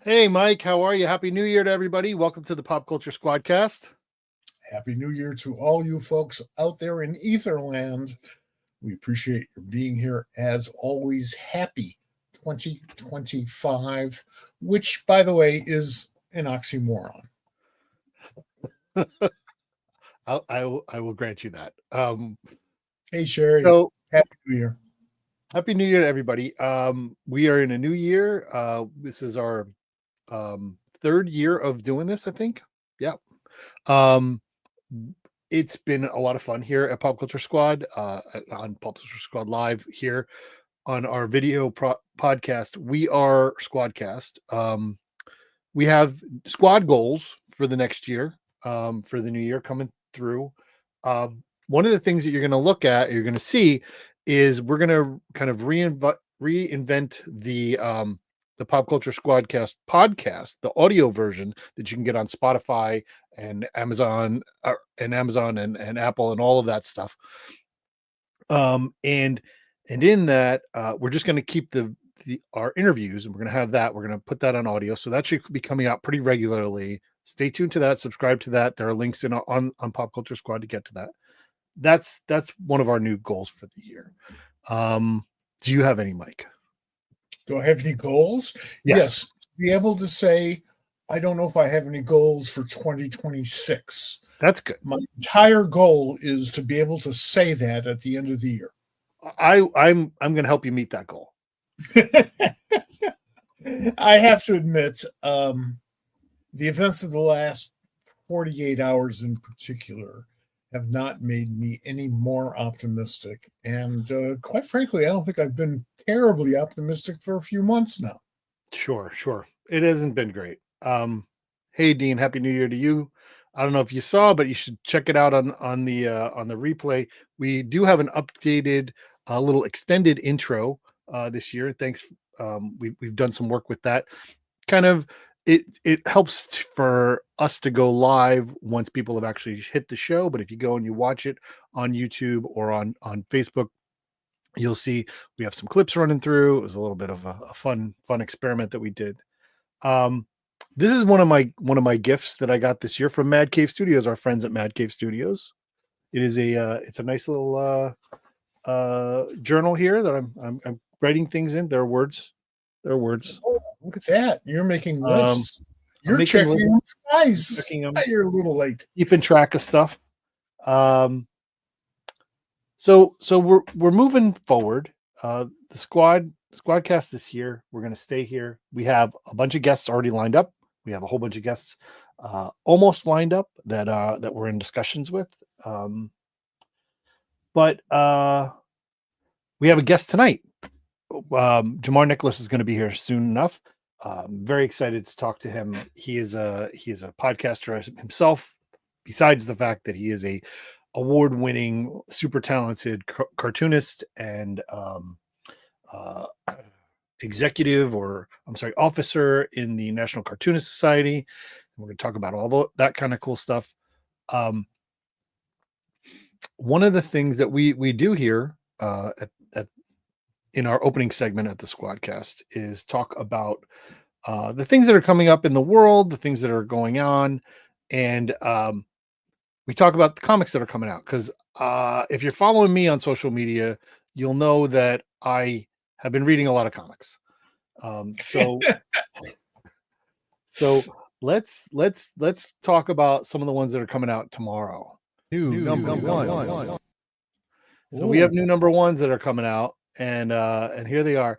Hey, Mike, how are you? Happy New Year to everybody. Welcome to the Pop Culture SquadCast. Happy New Year to all you folks out there in Etherland. We appreciate your being here. As always, happy 2025, which, by the way, is an oxymoron. I will grant you that. Hey, Sherry. So Happy New Year. Happy New Year to everybody. We are in a new year. This is our third year of doing this, I think. Yeah. Um, it's been a lot of fun here at Pop Culture Squad, on Pop Culture Squad Live here on our video podcast. We are SquadCast. We have squad goals for the next year, for the new year coming through. One of the things that you're going to look at, you're going to see, is we're going to kind of reinvent the Pop Culture Squadcast podcast, the audio version that you can get on Spotify and Amazon and Apple and all of that stuff. And in that, we're just going to keep our interviews, and we're going to have that. We're going to put that on audio, so that should be coming out pretty regularly. Stay tuned to that. Subscribe to that. There are links on Pop Culture Squad to get to that. That's one of our new goals for the year. Do you have any, Mike? Do I have any goals? Yes. Be able to say, I don't know if I have any goals for 2026. That's good. My entire goal is to be able to say that at the end of the year. I'm going to help you meet that goal. I have to admit, the events of the last 48 hours in particular have not made me any more optimistic. And quite frankly, I don't think I've been terribly optimistic for a few months now. Sure. It hasn't been great. Hey, Dean, Happy New Year to you. I don't know if you saw, but you should check it out on the replay. We do have an updated, little extended intro this year. Thanks. We've done some work with that. Kind of, it helps for us to go live once people have actually hit the show. But if you go and you watch it on YouTube or on Facebook, you'll see we have some clips running through. It was a little bit of a fun experiment that we did. This is one of my gifts that I got this year from Mad Cave Studios, our friends at Mad Cave Studios. It is it's a nice little journal here that I'm writing things in. There are words. Oh, look at that! You're making lists. You're checking them twice. You're a little late. Keeping track of stuff. So we're moving forward. The SquadCast is here. We're going to stay here. We have a bunch of guests already lined up. We have a whole bunch of guests almost lined up that we're in discussions with. But we have a guest tonight. Jamar Nicholas is going to be here soon enough. Very excited to talk to him. He is a podcaster himself. Besides the fact that he is a award-winning, super talented cartoonist and officer in the National Cartoonist Society. We're going to talk about all that kind of cool stuff. One of the things that we do here in our opening segment at the SquadCast is talk about the things that are coming up in the world, the things that are going on, and we talk about the comics that are coming out. Because if you're following me on social media, you'll know that I have been reading a lot of comics. So let's talk about some of the ones that are coming out tomorrow. New number one. So we have new number ones that are coming out, and here they are.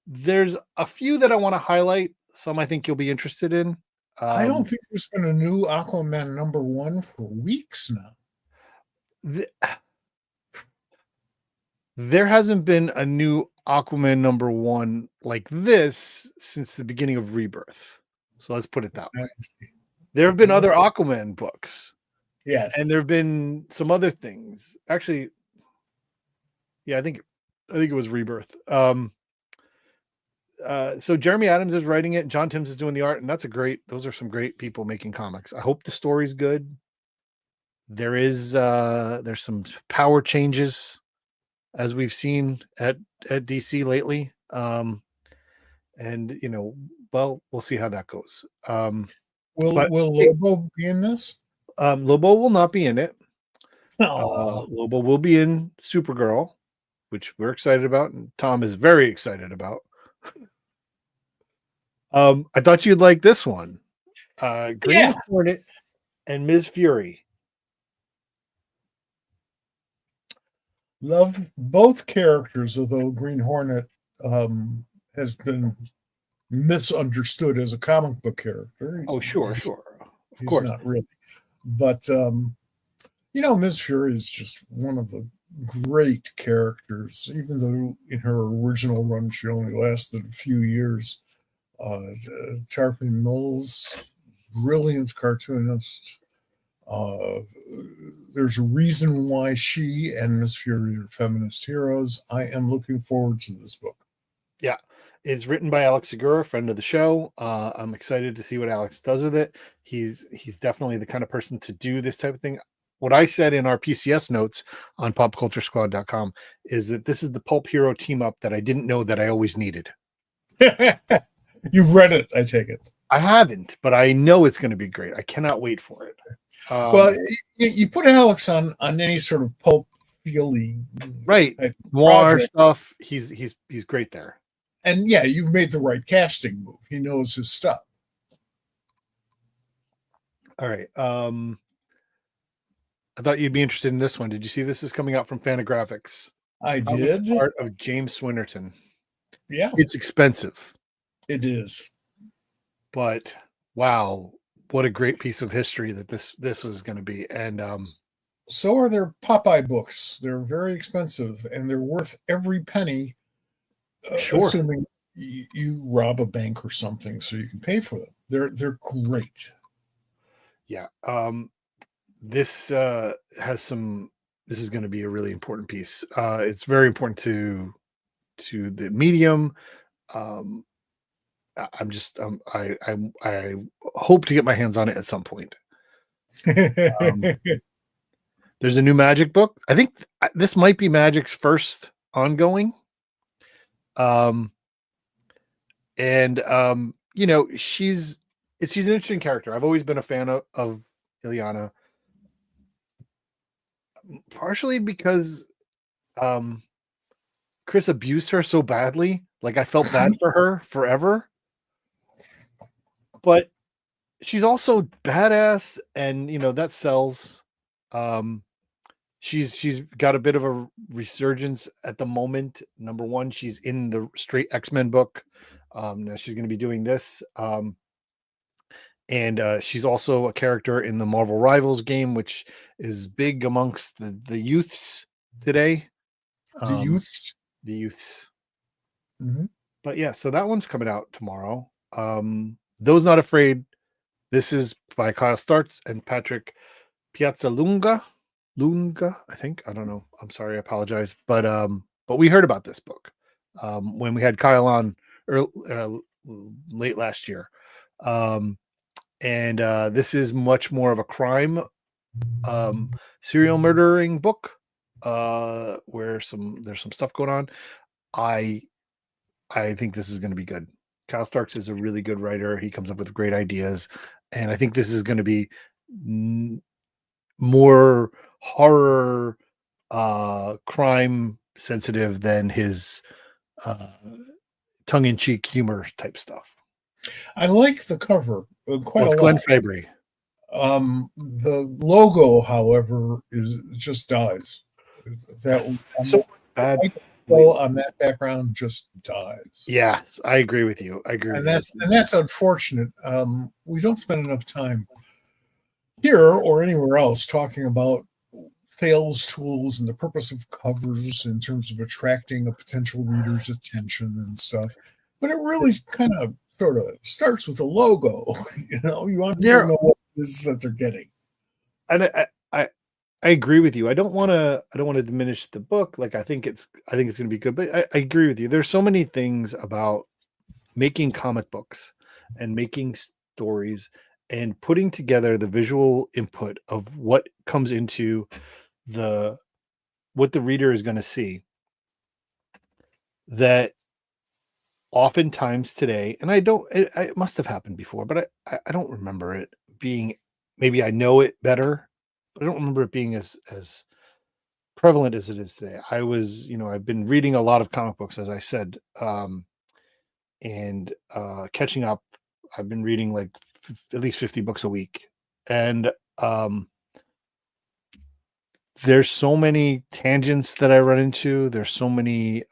There's a few that I want to highlight. Some I think you'll be interested in. I don't think there's been a new Aquaman number one for weeks now. There hasn't been a new Aquaman number one like this since the beginning of Rebirth. So let's put it that way. There have been other Aquaman books. Yes. And there have been some other things. Actually, yeah, I think it was Rebirth. So Jeremy Adams is writing it. John Timms is doing the art, and those are some great people making comics. I hope the story's good. There's some power changes as we've seen at DC lately. and well, we'll see how that goes. Will But Lobo be in this? Lobo will not be in it. Oh, Lobo will be in Supergirl, which we're excited about, and Tom is very excited about. I thought you'd like this one. Green yeah. Hornet and Ms. Fury. Love both characters, although Green Hornet has been misunderstood as a comic book character. Oh, sure, of He's course. not really. But, Ms. Fury is just one of the great characters, even though in her original run she only lasted a few years. Tarpon Mills, brilliant cartoonist. Uh, there's a reason why she and Miss Fury are feminist heroes. I am looking forward to this book. Yeah, it's written by Alex Segura, friend of the show. I'm excited to see what Alex does with it. He's definitely the kind of person to do this type of thing. What I said in our PCS notes on popculturesquad.com is that this is the pulp hero team up that I didn't know that I always needed. You read it, I take it. I haven't, but I know it's going to be great. I cannat wait for it. Well, you put Alex on any sort of pulp feely right, noir project, stuff. He's great there. and yeah, you've made the right casting move. He knows his stuff. All right. I thought you'd be interested in this one. Did you see this is coming out from Fantagraphics? I did. Art of James Swinnerton. Yeah, It's expensive, it is. but wow, what a great piece of history that this was going to be. And So are their Popeye books. They're very expensive, and they're worth every penny. Sure. Assuming you rob a bank or something, so you can pay for them. They're great. Yeah. This has some. This is going to be a really important piece. It's very important to the medium. I'm just I hope to get my hands on it at some point. There's a new Magic book. I think this might be Magic's first ongoing. And she's an interesting character. I've always been a fan of Ileana, partially because Chris abused her so badly. Like I felt bad for her forever. But she's also badass, and that sells. She's got a bit of a resurgence at the moment. Number one, she's in the straight X-Men book. Now she's going to be doing this. And she's also a character in the Marvel Rivals game, which is big amongst the youths today. The youths. The youths. Mm-hmm. But yeah, so that one's coming out tomorrow. Those Not Afraid. This is by Kyle Starks and Patrick Piazzalunga. I think. I don't know. I'm sorry. I apologize. But we heard about this book when we had Kyle on late last year. And this is much more of a crime serial murdering book where there's some stuff going on. I think this is going to be good. Kyle Starks is a really good writer. He comes up with great ideas, and I think this is going to be more horror crime sensitive than his tongue-in-cheek humor type stuff. I like the cover quite a lot. Glenn Fabry. The logo, however, just dies. That so bad. Well, on that background, just dies. Yeah, I agree with you. And that's unfortunate. We don't spend enough time here or anywhere else talking about sales tools and the purpose of covers in terms of attracting a potential reader's attention and stuff. But it really kind of sort of starts with a logo. You want to know what it is that they're getting. And I agree with you. I don't want to diminish the book. Like I think it's going to be good, but I agree with you. There's so many things about making comic books and making stories and putting together the visual input of what comes into what the reader is going to see, that oftentimes today, and I don't, it must have happened before, but I don't remember it being, maybe I know it better, but I don't remember it being as prevalent as it is today. I've been reading a lot of comic books, as I said, and catching up. I've been reading like at least 50 books a week. And um, there's so many tangents that I run into. There's so many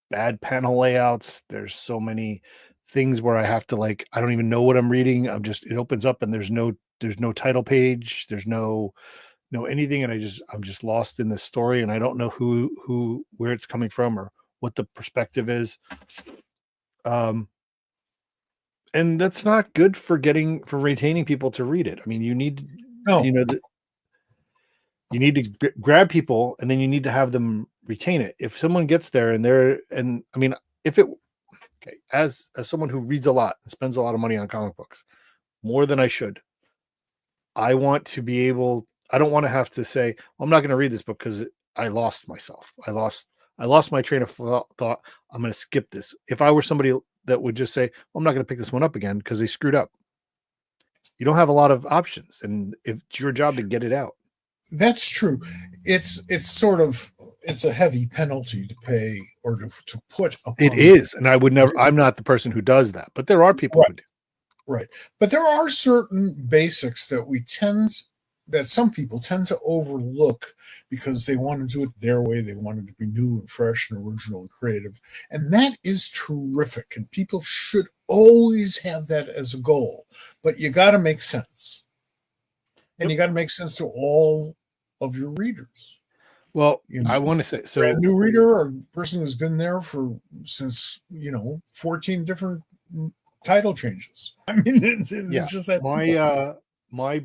bad panel layouts. There's so many things where I have to, like, I don't even know what I'm reading. It opens up and there's no title page. There's no anything. And I'm just lost in this story, and I don't know where it's coming from or what the perspective is. Um, and that's not good for retaining people to read it. I mean, No, you know, you need to grab people, and then you need to have them retain it. If someone gets there and I mean, if it, okay, as someone who reads a lot and spends a lot of money on comic books, more than I should, I want to be able, I don't want to have to say, well, I'm not going to read this book because I lost myself. I lost my train of thought. I'm going to skip this. If I were somebody that would just say, well, I'm not going to pick this one up again because they screwed up, you don't have a lot of options, and if it's your job to get it out. that's true. It's a heavy penalty to pay or to put upon. It is, and I'm not the person who does that, but there are people who do. Right. But there are certain basics that some people tend to overlook because they want to do it their way. They want it to be new and fresh and original and creative. And that is terrific. And people should always have that as a goal. But you got to make sense. And you got to make sense to all of your readers. Well, I want to say, so brand new reader or person who's been there since 14 different title changes. I mean, it's just that my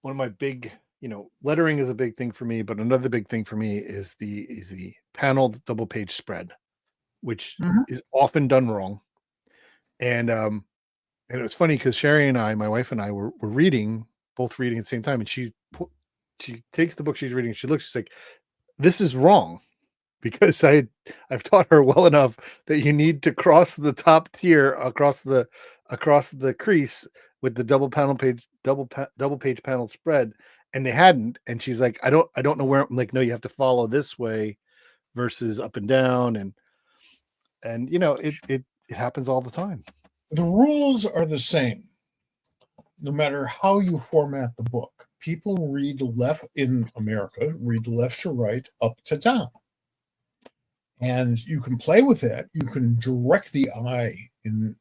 one of my big, lettering is a big thing for me, but another big thing for me is the paneled double page spread, which is often done wrong. And it was funny because Sherry and my wife and I were both reading at the same time, and she takes the book she's reading, she looks, she's like, this is wrong. Because I've taught her well enough that you need to cross the top tier across the crease with the double page panel spread, and they hadn't. And she's like, I don't know where. I'm like, no, you have to follow this way versus up and down, and it happens all the time. The rules are the same, no matter how you format the book. People read left in America, read left to right, up to down. And you can play with that. You can direct the eye in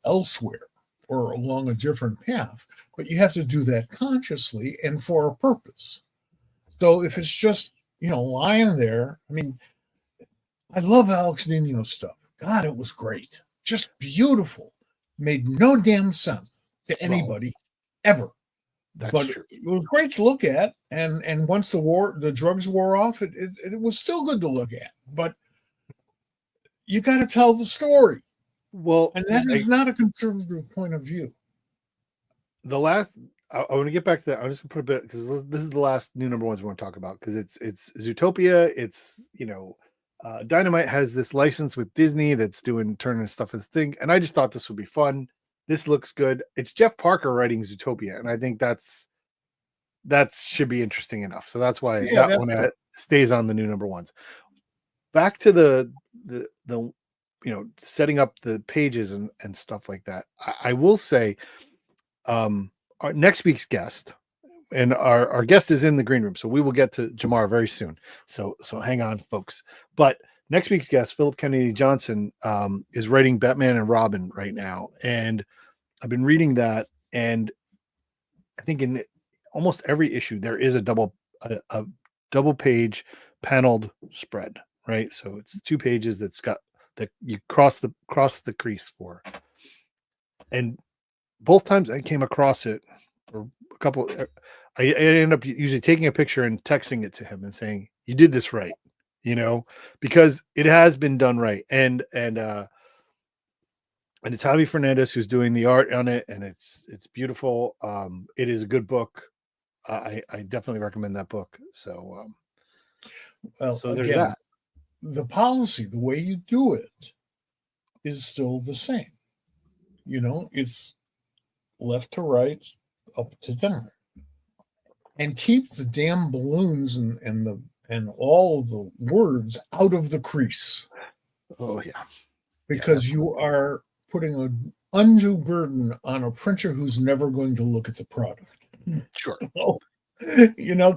elsewhere or along a different path, but you have to do that consciously and for a purpose. So if it's just, lying there, I mean, I love Alex Nino's stuff. God, it was great. Just beautiful. Made no damn sense to anybody ever. But true. It was great to look at. And once the drugs wore off, it was still good to look at. But you got to tell the story. Well, and that is not a conservative point of view. I want to get back to that. I'm just gonna put a bit, because this is the last new number ones we want to talk about, because it's Zootopia. It's Dynamite has this license with Disney that's turning stuff into thing, and I just thought this would be fun. This looks good. It's Jeff Parker writing Zootopia, and I think that should be interesting enough. So that's why that one stays on the new number ones. Back to the setting up the pages and stuff like that. I will say, our next week's guest, and our guest is in the green room, so we will get to Jamar very soon. So hang on, folks. But next week's guest, Philip Kennedy Johnson, is writing Batman and Robin right now, and I've been reading that, and I think in almost every issue there is a double page paneled spread, right? So it's 2 pages that's got that you cross the crease for. And both times I came across it, or a couple, I end up usually taking a picture and texting it to him and saying, you did this right, because it has been done right. And it's Javi Fernandez who's doing the art on it, and it's beautiful. It is a good book. I definitely recommend that book. So well, so there's again, that. The policy, the way you do it, is still the same. It's left to right, up to down, and keep the damn balloons and all of the words out of the crease, Oh yeah. because you are putting an undue burden on a printer who's never going to look at the product. Sure.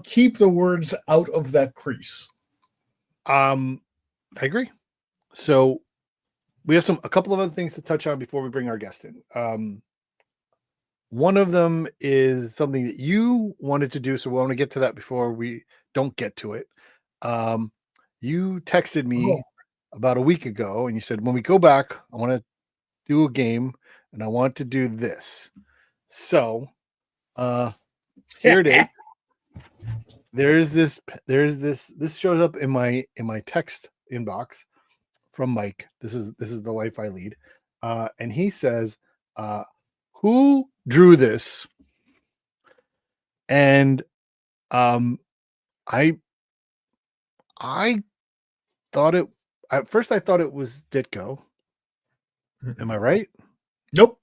Keep the words out of that crease. I agree. So we have a couple of other things to touch on before we bring our guest in. One of them is something that you wanted to do, so we want to get to that before we don't get to it. You texted me about a week ago, and you said, when we go back, I want to do a game, and I want to do this. So, here it is. This shows up in my text inbox from Mike. This is the life I lead. And he says, who drew this? And I thought it at first I thought it was Ditko. Am I right? Nope.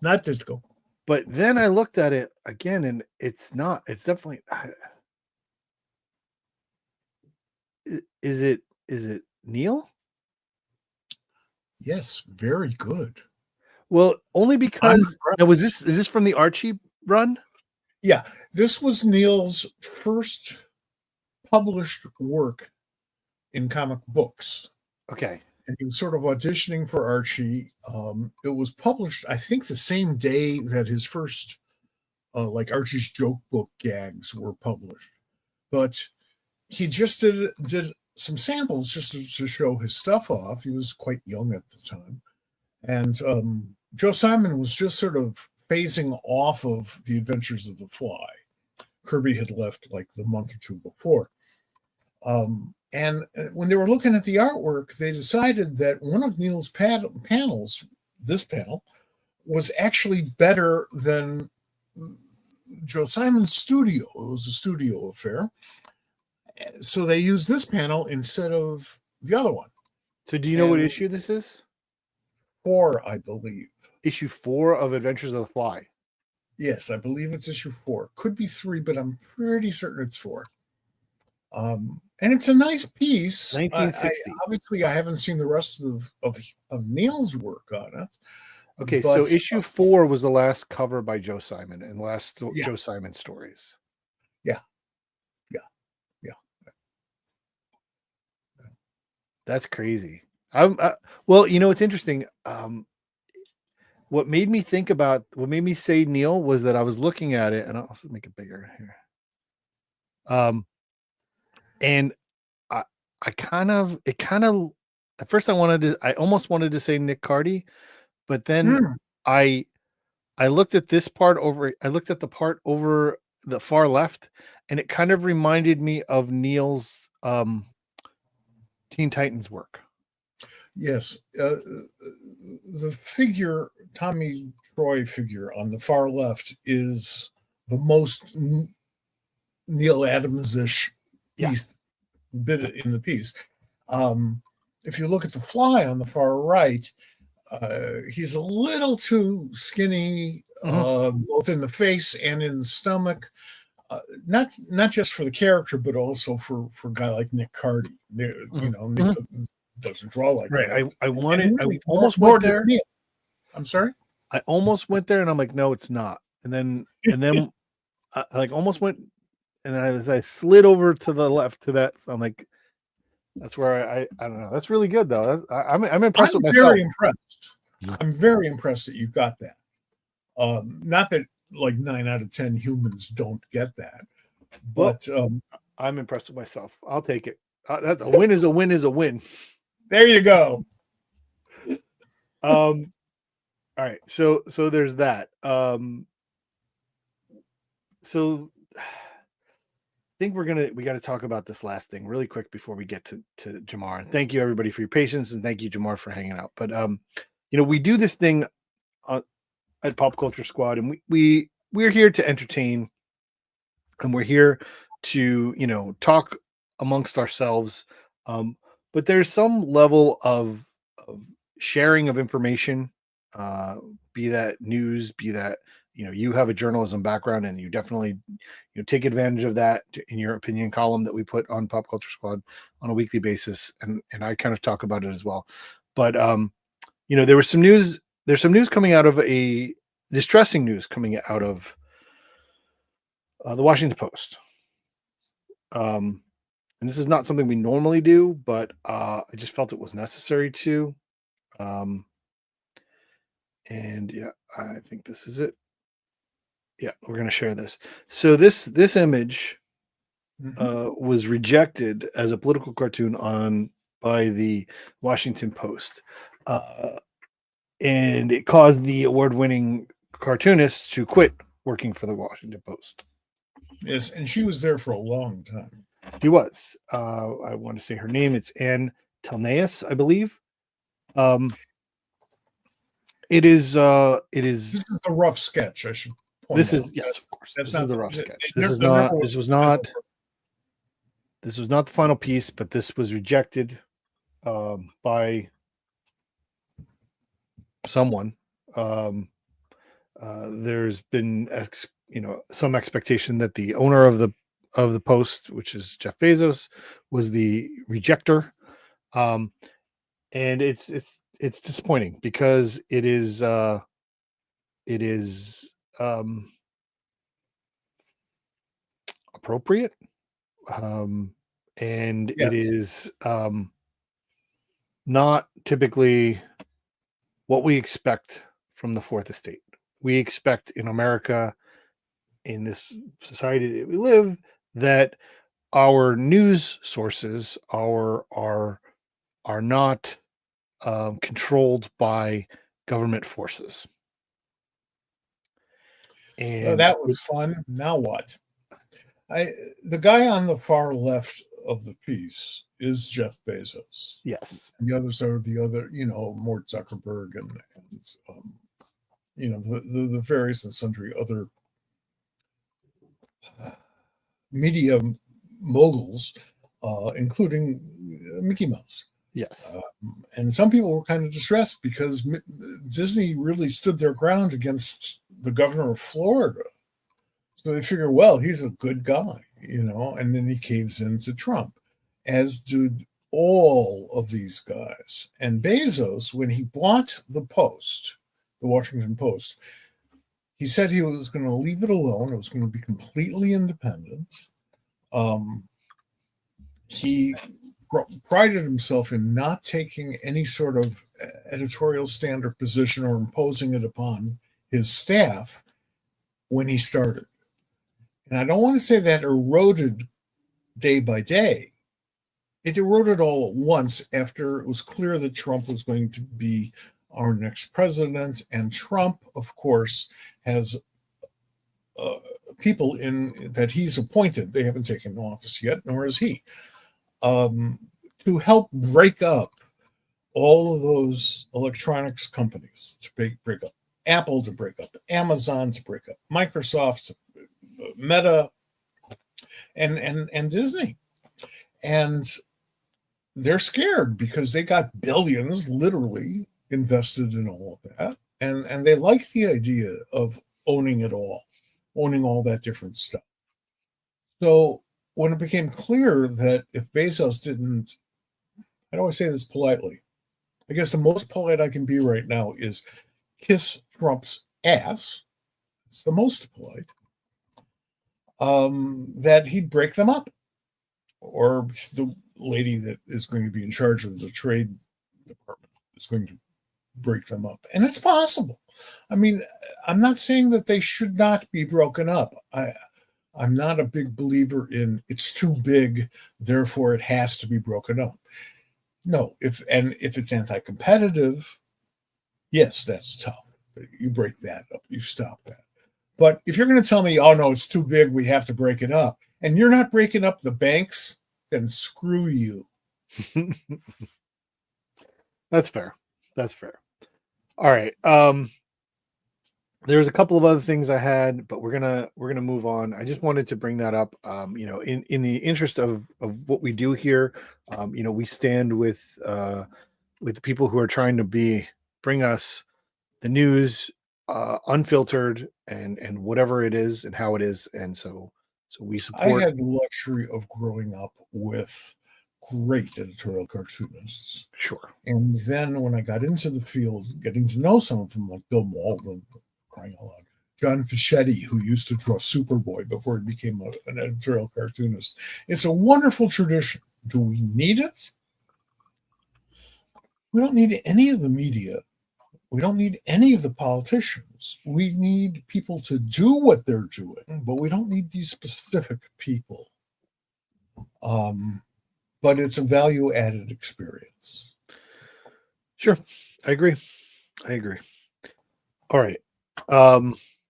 Not Ditko. But then I looked at it again, and it's not. It's definitely. Is it Neil? Yes, very good. Well, only because now, is this from the Archie run? Yeah, this was Neil's first published work in comic books. Okay. And he was sort of auditioning for Archie. It was published, I think, the same day that his first, like Archie's joke book gags were published. But he just did some samples just to show his stuff off. He was quite young at the time. And Joe Simon was just sort of phasing off of The Adventures of the Fly. Kirby had left like the month or two before. And when they were looking at the artwork, they decided that one of Neil's panels, this panel, was actually better than Joe Simon's studio. It was a studio affair. So they used this panel instead of the other one. So do you know what issue this is? 4, I believe. Issue 4 of Adventures of the Fly. Yes, I believe it's issue 4. Could be 3, but I'm pretty certain it's 4. And it's a nice piece. 1960. Obviously, I haven't seen the rest of Neil's work on it. Okay, so issue 4 was the last cover by Joe Simon and the last Joe Simon stories. Yeah. That's crazy. Well, it's interesting. What made me say Neil was that I was looking at it, and I'll also make it bigger here. And I kind of at first I almost wanted to say Nick Cardy, but then I looked at this part over. I looked at the part over the far left, and it kind of reminded me of Neil's Teen Titans work. Yes, the figure, Tommy Troy figure on the far left, is the most Neil Adams-ish piece, bit in the piece. If you look at the Fly on the far right, he's a little too skinny, both in the face and in the stomach. Not just for the character, but also for a guy like Nick Cardy. Nick doesn't draw like that. I almost more went there. I'm sorry. I almost went there, and I'm like, no, it's not. And then I like almost went, and then I slid over to the left to that. So I'm like, that's where I don't know. That's really good though. I'm impressed with myself. Very impressed. I'm very impressed that you got that. Not that like 9 out of 10 humans don't get that, but I'm impressed with myself. I'll take it. That's a win. Is a win. Is a win. There you go. All right. So there's that. So I think we got to talk about this last thing really quick before we get to Jamar. And thank you everybody for your patience, and thank you Jamar for hanging out. But we do this thing at Pop Culture Squad, and we're here to entertain, and we're here to talk amongst ourselves. But there's some level of sharing of information, be that news, be that you have a journalism background, and you definitely take advantage of that in your opinion column that we put on Pop Culture Squad on a weekly basis, and I kind of talk about it as well. But there was some news. There's some news coming out of a distressing news coming out of the Washington Post. And this is not something we normally do, but I just felt it was necessary to. And yeah, I think this is it. Yeah, we're going to share this. So this image was rejected as a political cartoon by the Washington Post, and it caused the award-winning cartoonist to quit working for the Washington Post. Yes, and she was there for a long time. She was. I want to say her name. It's Ann Telnaeus, I believe. It is. This is a rough sketch. I should point This out. is yes, of course. That's This not is the rough sketch. there This is never not. was This was a not. final- This was not the final piece, but this was rejected by someone. There's been some expectation that the owner of the Post, which is Jeff Bezos, was the rejecter, and it's disappointing because it is appropriate, and Yes. it is not typically what we expect from the Fourth Estate. We expect in America, in this society that we live, that our news sources are not controlled by government forces. And that was fun. Now what? The guy on the far left of the piece is Jeff Bezos. yes, The others are the other, Mort Zuckerberg and the various and sundry other media moguls, including Mickey Mouse. yes, And some people were kind of distressed because Disney really stood their ground against the governor of Florida. So they figure, well, he's a good guy, and then he caves into Trump, as do all of these guys. And Bezos, when he bought the Post, the Washington Post, he said he was going to leave it alone. It was going to be completely independent. He prided himself in not taking any sort of editorial stand or position or imposing it upon his staff when he started. And I don't want to say that eroded day by day. It eroded all at once after it was clear that Trump was going to be our next president. And Trump, of course, has people that he's appointed. They haven't taken office yet, nor is he, to help break up all of those electronics companies, to break up Apple, to break up Amazon, to break up Microsoft, Meta, and Disney. And they're scared because they got billions literally invested in all of that. And they like the idea of owning it all, owning all that different stuff. So when it became clear that if Bezos didn't, how do I say this politely? I guess the most polite I can be right now is kiss Trump's ass. It's the most polite. That he'd break them up, or the lady that is going to be in charge of the trade department is going to break them up. And it's possible. I mean, I'm not saying that they should not be broken up. I'm not a big believer in it's too big, therefore it has to be broken up. No, if it's anti-competitive, yes, that's tough. You break that up, you stop that. But if you're going to tell me, oh no, it's too big, we have to break it up, and you're not breaking up the banks, then screw you. That's fair. That's fair. All right. There's a couple of other things I had, but we're gonna move on. I just wanted to bring that up. In the interest of what we do here, we stand with with people who are trying to bring us the news unfiltered and whatever it is and how it is. And so we I support. had the luxury of growing up with great editorial cartoonists. Sure. And then when I got into the field, getting to know some of them, like Bill Malden, crying out loud, John Fischetti, who used to draw Superboy before he became an editorial cartoonist. It's a wonderful tradition. Do we need it? We don't need any of the media. We don't need any of the politicians. We need people to do what they're doing, but we don't need these specific people. But it's a value added experience. Sure. I agree. All right.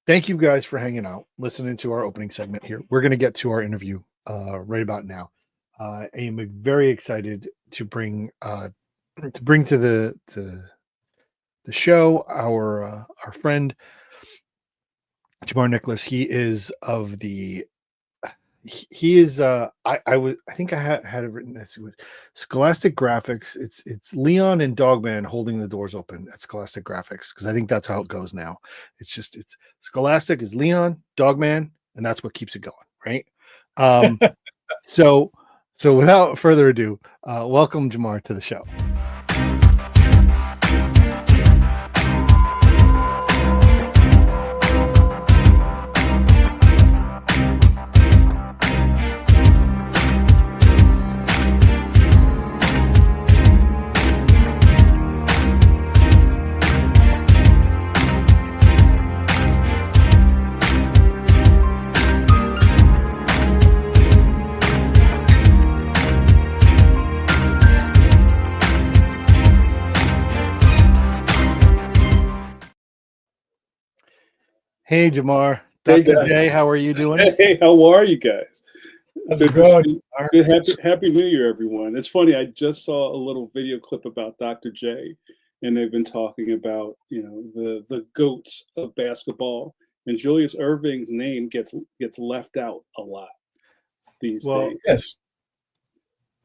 Thank you guys for hanging out, listening to our opening segment here. We're going to get to our interview right about now. I am very excited to bring to the show our friend Jamar Nicholas. He is of the I think I had it written as Scholastic Graphics. It's Leon and Dogman holding the doors open at Scholastic Graphics, because I think that's how it goes now. It's Scholastic is Leon, Dogman, and that's what keeps it going, right? So without further ado, welcome Jamar to the show. Hey, Jamar. Hey, Dr. J, how are you doing? Hey, how are you guys? How's it going? Happy New Year, everyone. It's funny, I just saw a little video clip about Dr. J, and they've been talking about, the goats of basketball, and Julius Erving's name gets left out a lot these days. Yes.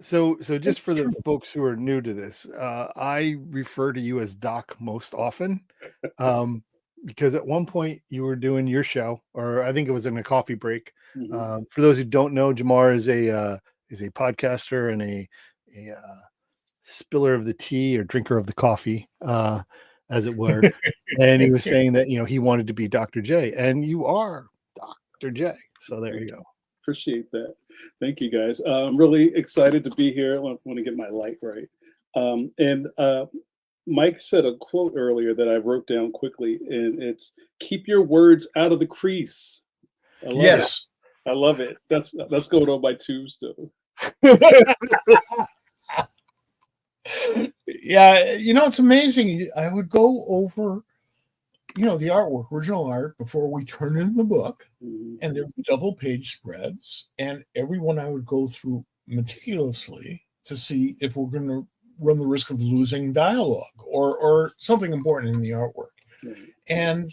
So just That's for the true. folks who are new to this, I refer to you as Doc most often, because at one point you were doing your show, or I think it was in a coffee break. Mhm. For those who don't know, Jamar is a podcaster and a spiller of the tea or drinker of the coffee, as it were. And he was saying that he wanted to be Dr. J, and you are Dr. J. So there you go. Appreciate that. Thank you, guys. I'm really excited to be here. I want to get my light right. And Mike said a quote earlier that I wrote down quickly, and it's "Keep your words out of the crease." I love Yes. it. I love it. That's going on my tombstone. Yeah, it's amazing. I would go over, the artwork, original art, before we turn in the book, Mhm. and there were double page spreads, and every one I would go through meticulously to see if we're going to run the risk of losing dialogue or something important in the artwork. Right. And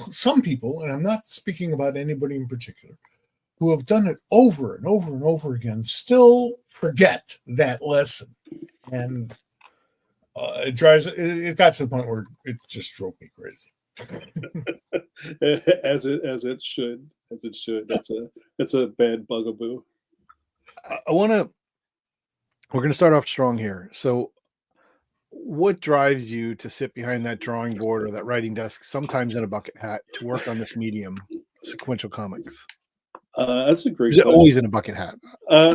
some people, and I'm not speaking about anybody in particular, who have done it over and over and over again, still forget that lesson. And it got to the point where it just drove me crazy. as it should. That's a bad bugaboo. We're going to start off strong here. So what drives you to sit behind that drawing board or that writing desk, sometimes in a bucket hat, to work on this medium, sequential comics? That's a great Is it question. always in a bucket hat?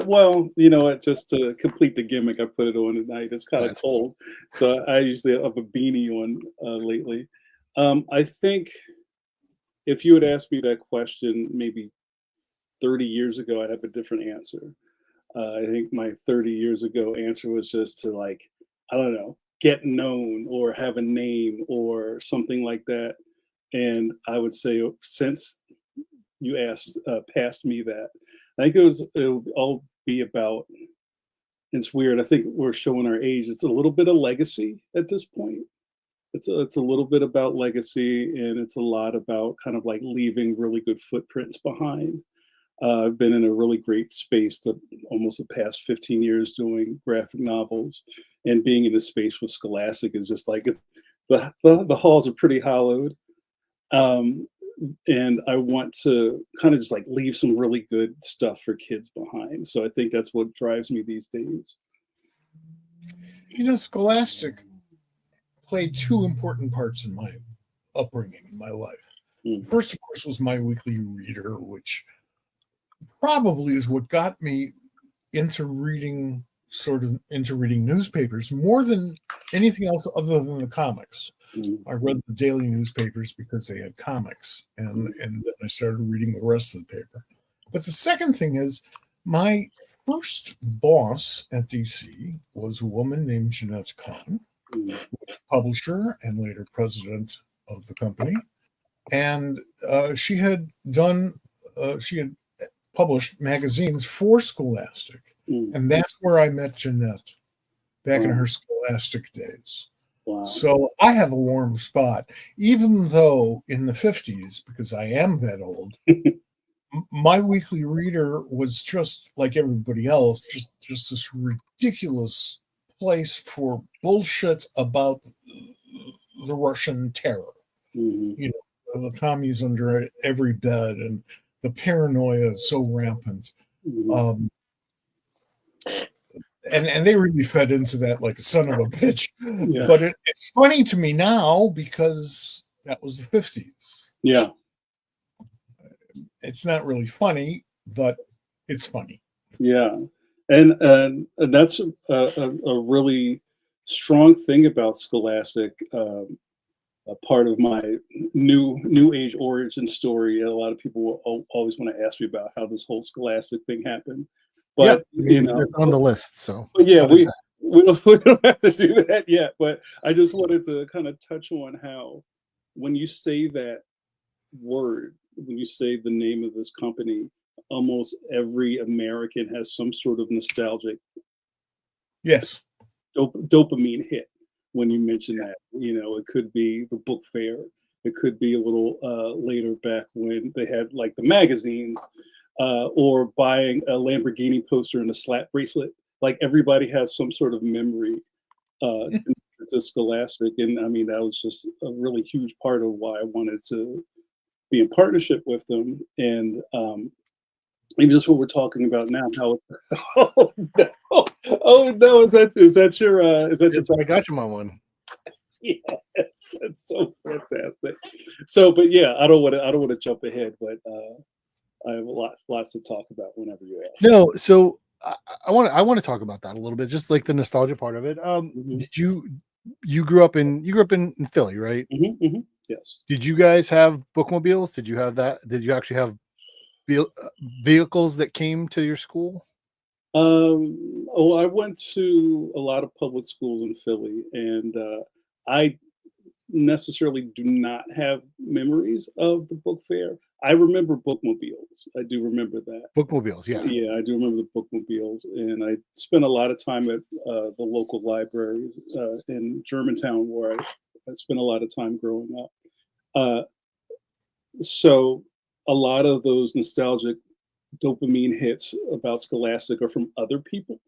Well, you know what? Just to complete the gimmick, I put it on at night. It's kind of That's cold, so I usually have a beanie on lately. I think if you had asked me that question maybe 30 years ago, I'd have a different answer. I think my 30 years ago answer was just to, like, I don't know, get known or have a name or something like that. And I would say, since you past me that, I think it'll all be about. It's weird. I think we're showing our age. It's a little bit of legacy at this point. It's a little bit about legacy, and it's a lot about kind of like leaving really good footprints behind. I've been in a really great space almost the past 15 years doing graphic novels, and being in the space with Scholastic is just like the halls are pretty hollowed. Um, and I want to kind of just like leave some really good stuff for kids behind. So I think that's what drives me these days. Scholastic played two important parts in my upbringing, in my life. Mm. First, of course, was my weekly reader, which probably is what got me into reading newspapers more than anything else other than the comics. I read the daily newspapers because they had comics, and then I started reading the rest of the paper. But the second thing is, my first boss at DC was a woman named Jeanette Kahn, who was publisher and later president of the company. And she had published magazines for Scholastic. And that's where I met Jeanette, back in her Scholastic days. Wow. So I have a warm spot, even though in the 50s, because I am that old, my weekly reader was just like everybody else, just this ridiculous place for bullshit about the Russian terror. The commies under every bed, and the paranoia is so rampant. And they really fed into that like a son of a bitch. Yeah. But it's funny to me now because that was the 50s. Yeah. It's not really funny, but it's funny. Yeah. And that's a really strong thing about Scholastic. A part of my new age origin story. A lot of people will always want to ask me about how this whole Scholastic thing happened. But it's on the list. So yeah, we don't have to do that yet. But I just wanted to kind of touch on how when you say that word, when you say the name of this company, almost every American has some sort of nostalgic dopamine hit when you mention that. It could be the book fair. It could be a little later back when they had like the magazines, or buying a Lamborghini poster and a slap bracelet. Like everybody has some sort of memory to Scholastic. And I mean, that was just a really huge part of why I wanted to be in partnership with them. And maybe that's what we're talking about now. How oh no, is that your I got you my one. Yes, that's so fantastic. So, but yeah, I don't want to jump ahead, but I have lots to talk about whenever you ask. No, so I want to talk about that a little bit, just like the nostalgia part of it. Did you grew up in Philly, right? Yes. Did you guys have bookmobiles? Did you have that? Did you actually have vehicles that came to your school? I went to a lot of public schools in Philly, and I necessarily do not have memories of the book fair. I remember bookmobiles. I do remember that. Bookmobiles, yeah. Yeah, I do remember the bookmobiles, and I spent a lot of time at the local libraries in Germantown, where I spent a lot of time growing up. So a lot of those nostalgic dopamine hits about Scholastic are from other people,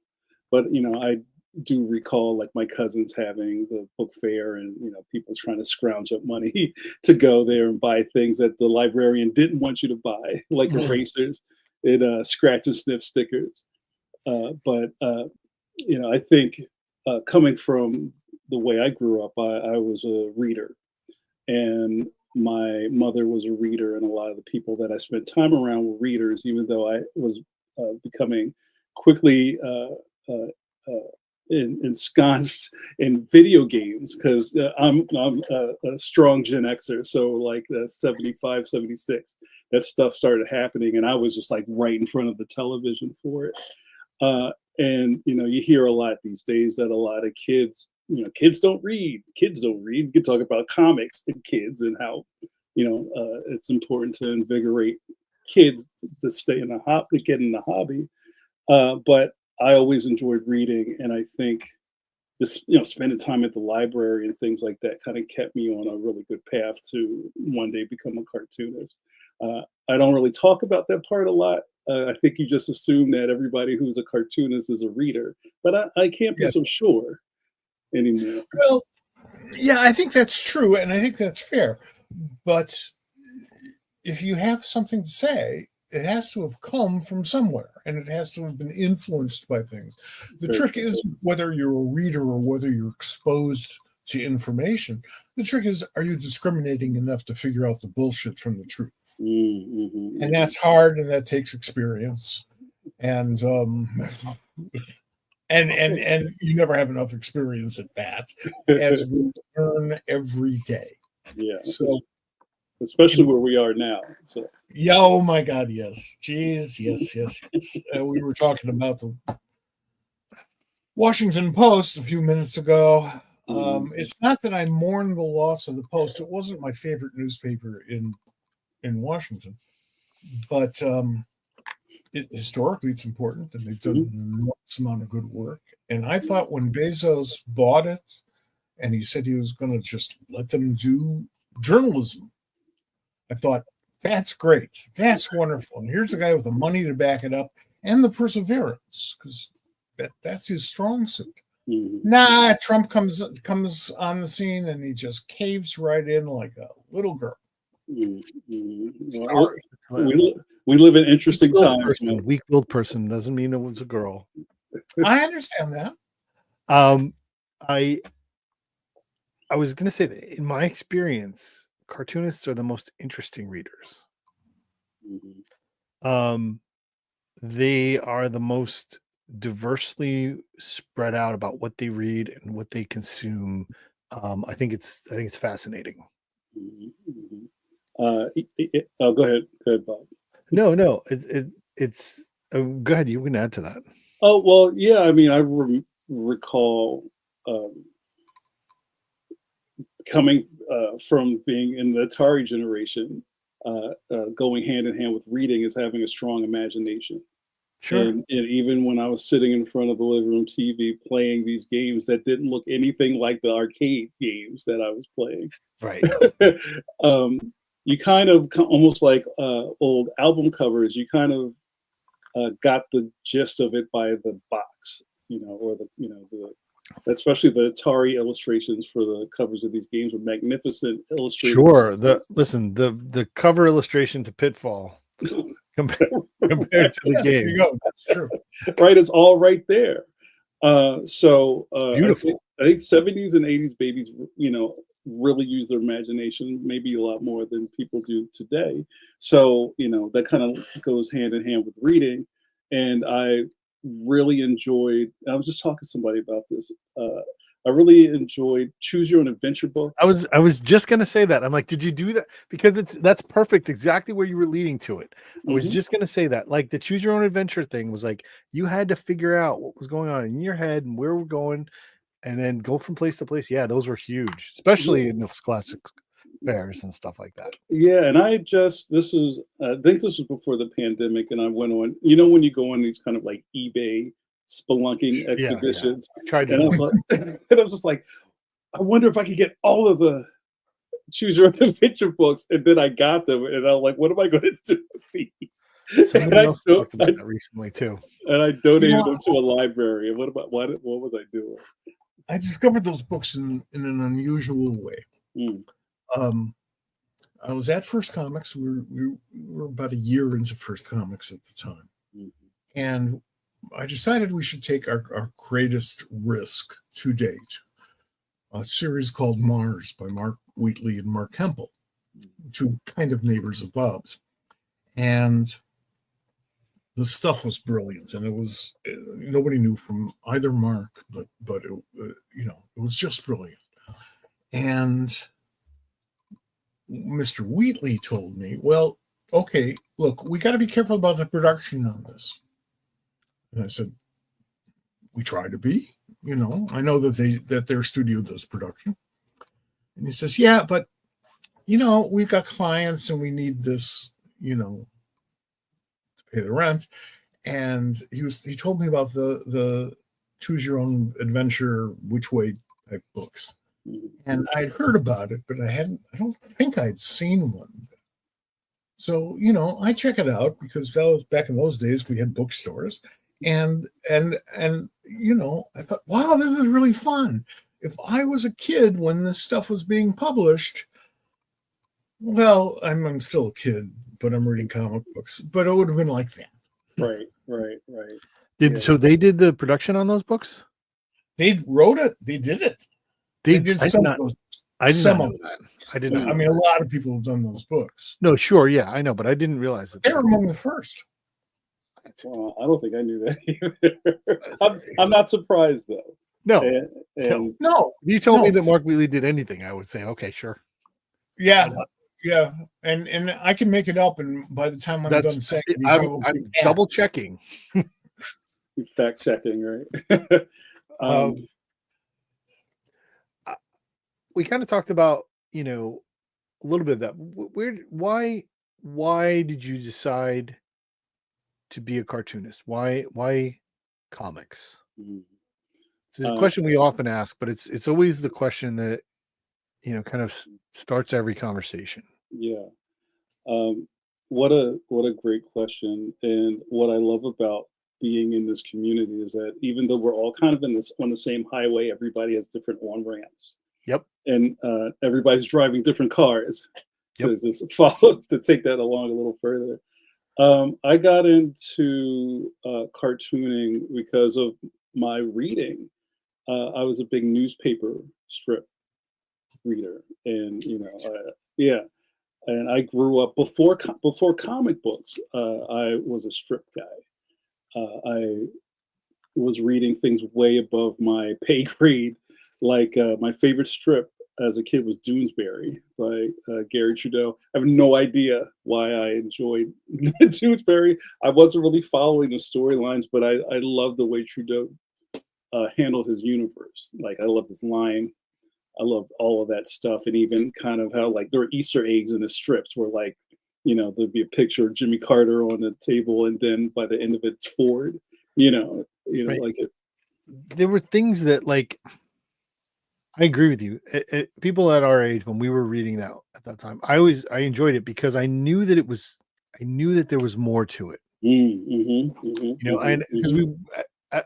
but I do recall like my cousins having the book fair, and people trying to scrounge up money to go there and buy things that the librarian didn't want you to buy, like erasers and scratch and sniff stickers. But I think coming from the way I grew up, I was a reader, and my mother was a reader, and a lot of the people that I spent time around were readers, even though I was becoming quickly ensconced in video games, because I'm a strong Gen Xer. So like 75, 76, that stuff started happening, and I was just like right in front of the television for it. And you hear a lot these days that a lot of kids, kids don't read. Kids don't read. You can talk about comics and kids, and how it's important to invigorate kids to stay in to get in the hobby. But I always enjoyed reading, and I think this, spending time at the library and things like that kind of kept me on a really good path to one day become a cartoonist. I don't really talk about that part a lot. I think you just assume that everybody who's a cartoonist is a reader, but I can't be Yes. so sure anymore. Well, yeah, I think that's true, and I think that's fair. But if you have something to say, it has to have come from somewhere, and it has to have been influenced by things. The trick isn't whether you're a reader or whether you're exposed to information. The trick is, are you discriminating enough to figure out the bullshit from the truth? Mm-hmm. And that's hard, and that takes experience. And and you never have enough experience at that, as we learn every day. Yeah. So, especially where we are now. So. Yeah, oh my God, yes. Jeez, yes. We were talking about the Washington Post a few minutes ago. It's not that I mourn the loss of the Post. It wasn't my favorite newspaper in Washington, but historically it's important, and they've done an enormous amount of good work. And I thought when Bezos bought it, and he said he was going to just let them do journalism, I thought, that's great. That's wonderful. And here's a guy with the money to back it up and the perseverance, because that's his strong suit. Mm-hmm. Nah, Trump comes on the scene and he just caves right in like a little girl. Mm-hmm. Sorry. We live in interesting times. Weak-willed person doesn't mean it was a girl. I understand that. I was going to say that in my experience, cartoonists are the most interesting readers. Mm-hmm. They are the most diversely spread out about what they read and what they consume. I think it's fascinating. Mm-hmm. Go ahead, Bob. No, it's go ahead. You can add to that. Oh well, yeah. I mean, I recall coming from being in the Atari generation, going hand in hand with reading is having a strong imagination. Sure. And even when I was sitting in front of the living room TV playing these games that didn't look anything like the arcade games that I was playing, right? You kind of almost like old album covers. You kind of got the gist of it by the box, or especially the Atari illustrations for the covers of these games were magnificent illustrations. Sure. The cover illustration to Pitfall compared to the game. There you go. That's true. Right. It's all right there. So it's beautiful. I think 70s and 80s babies, really use their imagination, maybe a lot more than people do today. So, that kind of goes hand in hand with reading. And I really enjoyed, I was just talking to somebody about this. I really enjoyed Choose Your Own Adventure books. I was just gonna say that. I'm like, did you do that? Because that's perfect, exactly where you were leading to it. I was just gonna say that. Like the Choose Your Own Adventure thing was like you had to figure out what was going on in your head and where we're going, and then go from place to place. Yeah, those were huge, especially in those classic fairs and stuff like that. Yeah, and I think this was before the pandemic, and I went on, when you go on these kind of like eBay spelunking expeditions. I tried to. And I was just like, I wonder if I could get all of the Choose Your Own Adventure books, and then I got them, and I'm like, what am I going to do with these? Somebody else talked about that recently too. And I donated them to a library. And what was I doing? I discovered those books in an unusual way. I was at First Comics. We were about a year into First Comics at the time. And I decided we should take our greatest risk to date, a series called Mars by Mark Wheatley and Mark Hempel, two kind of neighbors of Bob's. And the stuff was brilliant, and it was nobody knew from either Mark, but it, it was just brilliant. And Mr. Wheatley told me, well, okay, look, we got to be careful about the production on this. And I said, we try to be, I know that their studio does production. And he says, yeah, but, we've got clients and we need this, to pay the rent. And he told me about the Choose Your Own Adventure, Which Way type books. And I'd heard about it, but I don't think I'd seen one. So, I check it out because back in those days we had bookstores, and I thought, wow, this is really fun. If I was a kid when this stuff was being published, well, I'm still a kid, but I'm reading comic books, but it would have been like that. Right. Yeah. So they did the production on those books? They wrote it. They did it. They did some of those. I did Some not of know them. that. I did not. I mean, a lot of people have done those books. No, sure, yeah, I know, but I didn't realize that They're among the first. Well, I don't think I knew that either. I'm not surprised though. No, And No. if you told me that Mark Wheatley did anything, I would say, okay, sure. Yeah. Yeah. And I can make it up, and by the time I'm done saying it, I'm double checking. Fact checking, right? We kind of talked about, a little bit of that. Why did you decide to be a cartoonist? Why comics? It's a question we often ask, but it's always the question that kind of starts every conversation. Yeah. What a great question. And what I love about being in this community is that even though we're all kind of on the same highway, everybody has different on-ramps. Yep. And everybody's driving different cars. Yep. To take that along a little further. I got into cartooning because of my reading. I was a big newspaper strip reader, and and I grew up before comic books. I was a strip guy. I was reading things way above my pay grade. Like my favorite strip as a kid was Doonesbury by Gary Trudeau. I have no idea why I enjoyed Doonesbury. I wasn't really following the storylines, but I loved the way Trudeau handled his universe. Like I loved his line. I loved all of that stuff, and even kind of how like there were Easter eggs in the strips where like there'd be a picture of Jimmy Carter on the table, and then by the end of it, it's Ford. Right. Like it. There were things that like. I agree with you. People at our age, when we were reading that at that time, I enjoyed it because I knew that there was more to it. And because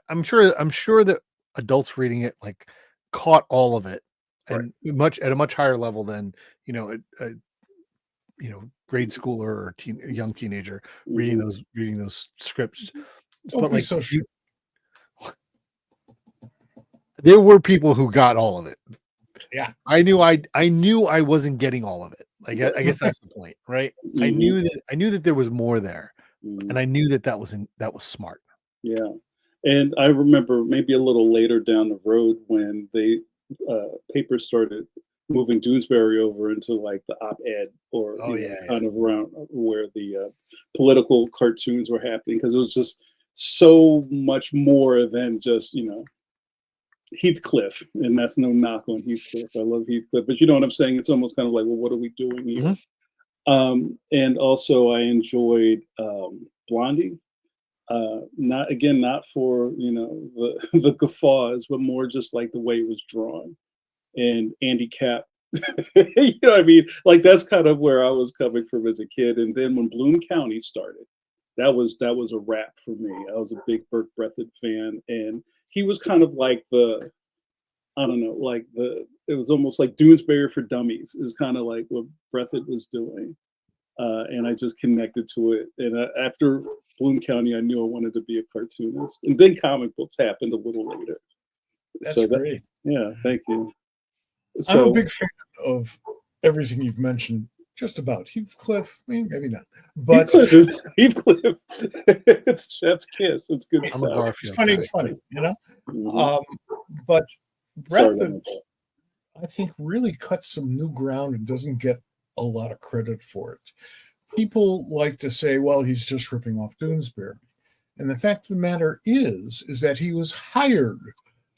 I'm sure that adults reading it like caught all of it, and at a much higher level than a grade schooler or a young teenager reading those scripts. Don't be so sure. There were people who got all of it. Yeah. I knew I wasn't getting all of it. Like I guess that's the point, right? I knew that there was more there. And I knew that was smart. Yeah. And I remember maybe a little later down the road when they papers started moving Doonesbury over into like the op-ed or kind of around where the political cartoons were happening, because it was just so much more than just Heathcliff, and that's no knock on Heathcliff. I love Heathcliff, but you know what I'm saying? It's almost kind of like, well, what are we doing here? And also I enjoyed Blondie. Not for the guffaws, but more just like the way it was drawn. And Andy Capp, you know what I mean? Like that's kind of where I was coming from as a kid. And then when Bloom County started, that was a wrap for me. I was a big Burt Breathitt fan, and he was kind of like it was almost like Doonesbury for dummies is kind of like what Breathitt was doing. And I just connected to it. And after Bloom County, I knew I wanted to be a cartoonist. And then comic books happened a little later. That's great. Yeah, thank you. I'm a big fan of everything you've mentioned. Just about Heathcliff, maybe not, but Heathcliff. It's Chef's Kiss. It's good stuff. It's funny, But Breathitt, I think, really cuts some new ground and doesn't get a lot of credit for it. People like to say, "Well, he's just ripping off Doonesbury," and the fact of the matter is that he was hired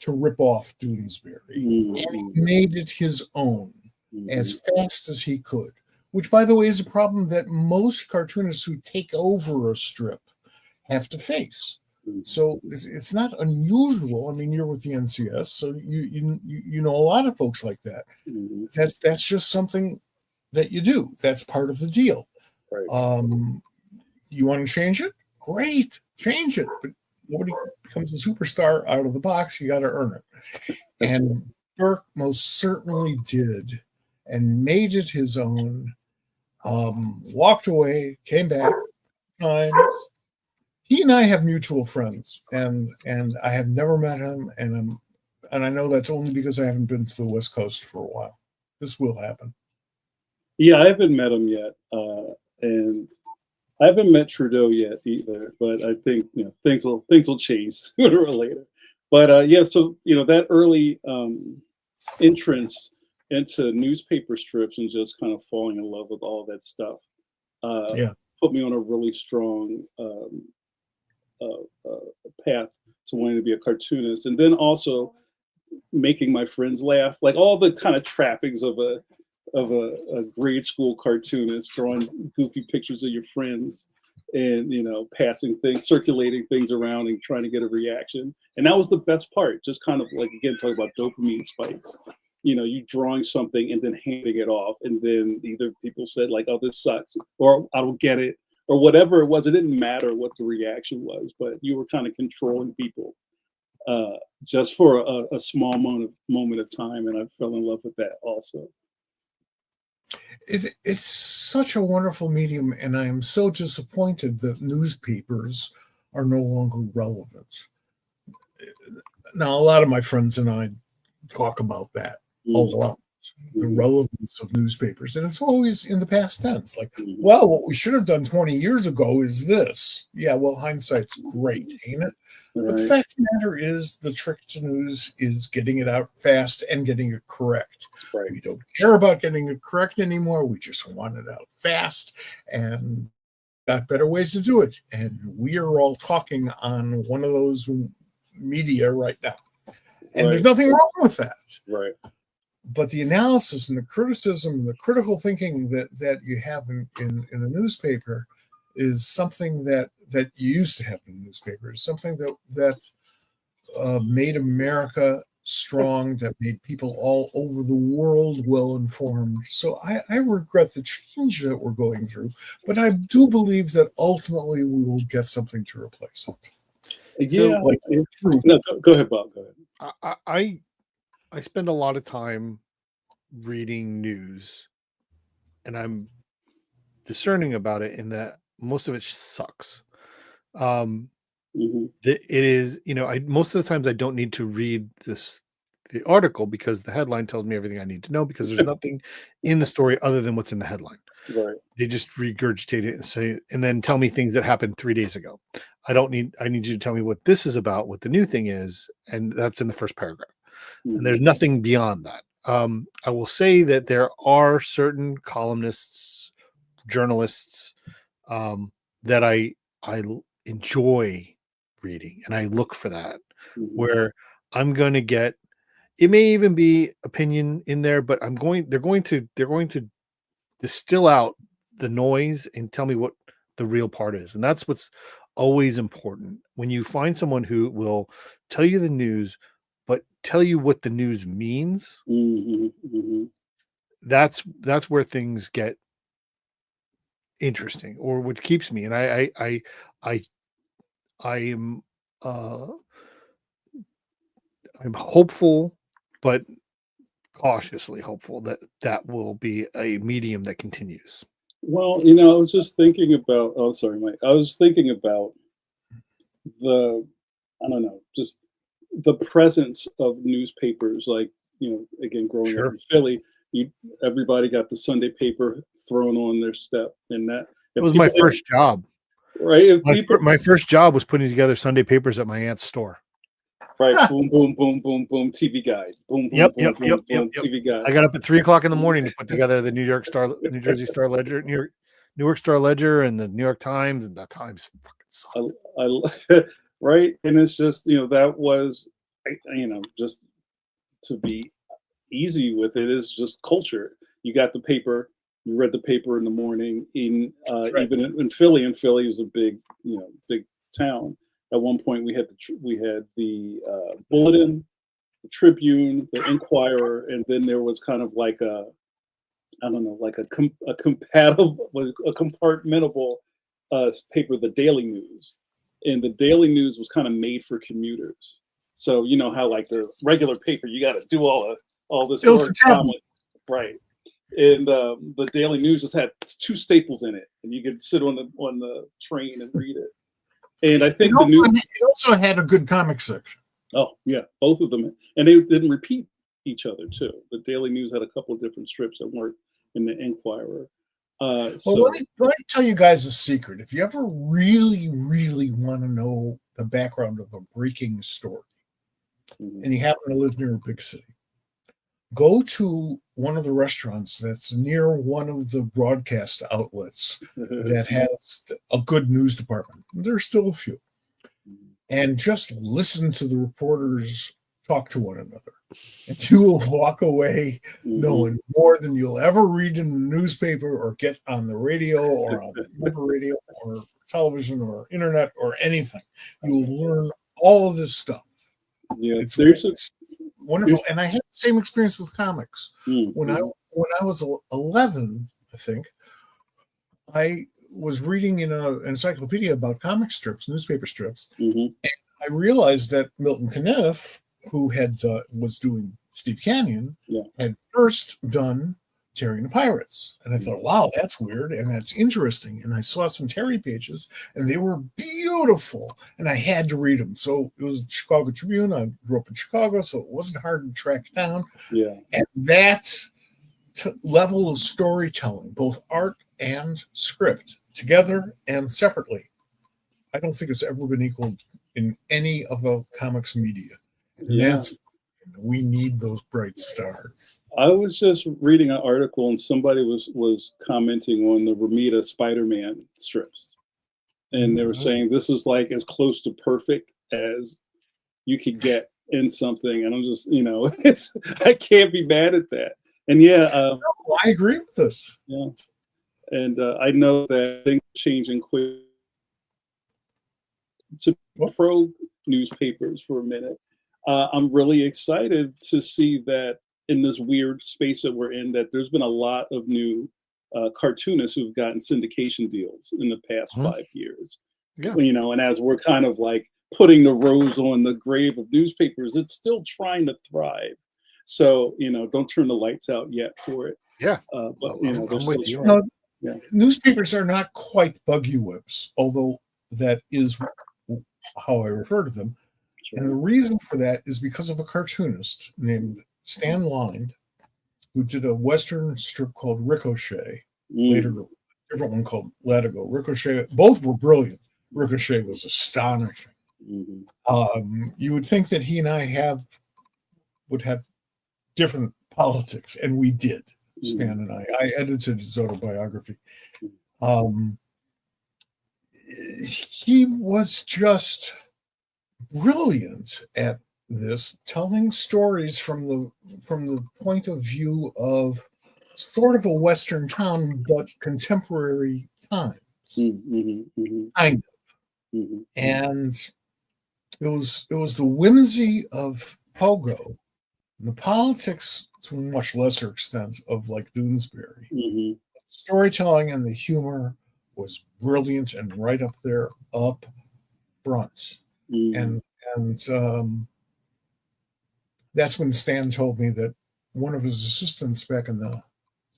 to rip off Doonesbury, and he made it his own as fast as he could. Which, by the way, is a problem that most cartoonists who take over a strip have to face. So it's not unusual. I mean, you're with the NCS, so you know a lot of folks like that. That's just something that you do. That's part of the deal. Right. You want to change it? Great, change it. But nobody becomes a superstar out of the box. You got to earn it. And Burke most certainly did, and made it his own. Walked away, came back times. He and I have mutual friends, and I have never met him, and I know that's only because I haven't been to the West Coast for a while. This will happen. Yeah, I haven't met him yet, and I haven't met Trudeau yet either. But I think things will change sooner or later. But yeah, so that early entrance into newspaper strips and just kind of falling in love with all that stuff Yeah. put me on a really strong path to wanting to be a cartoonist, and then also making my friends laugh, like all the kind of trappings of a grade school cartoonist, drawing goofy pictures of your friends and passing things, circulating things around and trying to get a reaction. And that was the best part, just kind of like, again, talking about dopamine spikes, you drawing something and then handing it off, and then either people said like, oh, this sucks, or I don't get it, or whatever it was. It didn't matter what the reaction was, but you were kind of controlling people just for a small moment of time, and I fell in love with that also. It's such a wonderful medium, and I am so disappointed that newspapers are no longer relevant. Now, a lot of my friends and I talk about that a lot, the relevance of newspapers, and it's always in the past tense. Like, well, what we should have done 20 years ago is this. Yeah, well, hindsight's great, ain't it? Right. But the fact of the matter is, the trick to news is getting it out fast and getting it correct. Right. We don't care about getting it correct anymore. We just want it out fast, and got better ways to do it. And we are all talking on one of those media right now. And there's nothing wrong with that. Right. But the analysis and the criticism and the critical thinking that you have in a newspaper is something that you used to have in newspapers, something that made America strong, that made people all over the world well informed. So I regret the change that we're going through, but I do believe that ultimately we will get something to replace it. Yeah. No, go ahead, Bob. Go ahead. I spend a lot of time reading news, and I'm discerning about it in that most of it sucks. It is, most of the times I don't need to read the article, because the headline tells me everything I need to know, because there's nothing in the story other than what's in the headline. Right. They just regurgitate it and then tell me things that happened 3 days ago. I need you to tell me what this is about, what the new thing is, and that's in the first paragraph. And there's nothing beyond that. I will say that there are certain columnists, journalists, that I enjoy reading, and I look for that, where I'm going to get, it may even be opinion in there, but they're going to distill out the noise and tell me what the real part is. And that's what's always important. When you find someone who will tell you the news, but tell you what the news means, that's where things get interesting, or what keeps me. And I am I'm hopeful, but cautiously hopeful that will be a medium that continues. Well, I was just thinking about. Oh, sorry, Mike. I was thinking about I don't know, just the presence of newspapers. Like, again, growing up in Philly, everybody got the Sunday paper thrown on their step, and that it was my first job. Right. My first job was putting together Sunday papers at my aunt's store. Right. Boom, boom, boom, boom, boom. TV Guide. Boom, boom, boom, boom, boom. TV Guide. I got up at 3:00 in the morning to put together the New Jersey Star Ledger, Newark Star Ledger, and the New York Times, and the Times fucking sucked. Right. And it's just, that was, just to be easy with it, is just culture. You got the paper. You read the paper in the morning. Even in Philly, and Philly was a big town. At one point, we had the Bulletin, the Tribune, the Inquirer, and then there was kind of like a I don't know, like a compatible, a compartmentable paper, the Daily News, and the Daily News was kind of made for commuters. So you know how like the regular paper, you got to do all this It was work, a tablet. right? And the Daily News just had 2 staples in it, and you could sit on the train and read it. And I think It also had a good comic section. Oh yeah, both of them, and they didn't repeat each other too. The Daily News had a couple of different strips that weren't in the Enquirer. Well, let me tell you guys a secret. If you ever really, really want to know the background of a breaking story, and you happen to live near a big city, go to one of the restaurants that's near one of the broadcast outlets that has a good news department. There's still a few. And just listen to the reporters talk to one another. And you will walk away knowing more than you'll ever read in the newspaper or get on the radio or on the radio or television or internet or anything. You will learn all of this stuff. Yeah, it's wonderful. And I had the same experience with comics. When I was 11, I think, I was reading in an encyclopedia about comic strips, newspaper strips, and I realized that Milton Caniff, who was doing Steve Canyon, had first done Terry and the Pirates. And I thought, wow, that's weird and that's interesting. And I saw some Terry pages and they were beautiful and I had to read them. So it was the Chicago Tribune. I grew up in Chicago, so it wasn't hard to track down. Yeah. And that level of storytelling, both art and script, together and separately, I don't think it's ever been equaled in any of the comics media. And we need those bright stars. I was just reading an article and somebody was commenting on the Romita Spider-Man strips. And they were saying this is like as close to perfect as you could get in something. And I'm just, I can't be mad at that. And I agree with this. Yeah. And I know that things are changing quick. To pro newspapers for a minute, I'm really excited to see that in this weird space that we're in, that there's been a lot of new cartoonists who've gotten syndication deals in the past 5 years. Yeah. And as we're kind of like putting the rose on the grave of newspapers, it's still trying to thrive. So, don't turn the lights out yet for it. Yeah. But, I'm with you. Newspapers are not quite buggy whips, although that is how I refer to them. Sure. And the reason for that is because of a cartoonist named Stan Lind, who did a Western strip called Ricochet, later a different one called Latigo. Ricochet, both were brilliant. Ricochet was astonishing. You would think that he and I would have different politics, and we did. Stan and I edited his autobiography. He was just brilliant at this, telling stories from the point of view of sort of a Western town, but contemporary times. Kind of. And it was the whimsy of Pogo, and the politics to a much lesser extent of like Doonesbury. Storytelling and the humor was brilliant and right up there, up front. And that's when Stan told me that one of his assistants back in the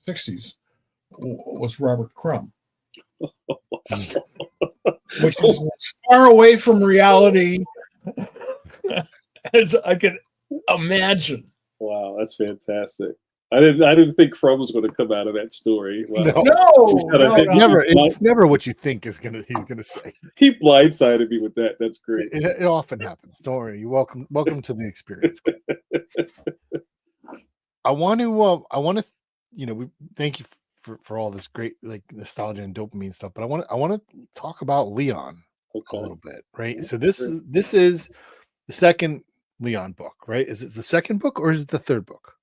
60s was Robert Crumb, which is as far away from reality as I can imagine. Wow, that's fantastic. I didn't think Crumb was going to come out of that story. Wow. No. It's never what you think he's gonna say. He blindsided me with that. That's great. It often happens. Don't worry. You're welcome to the experience. I want to, we thank you for all this great like nostalgia and dopamine stuff. But I want to talk about Leon a little bit, right? So this is the second Leon book, right? Is it the second book or is it the third book?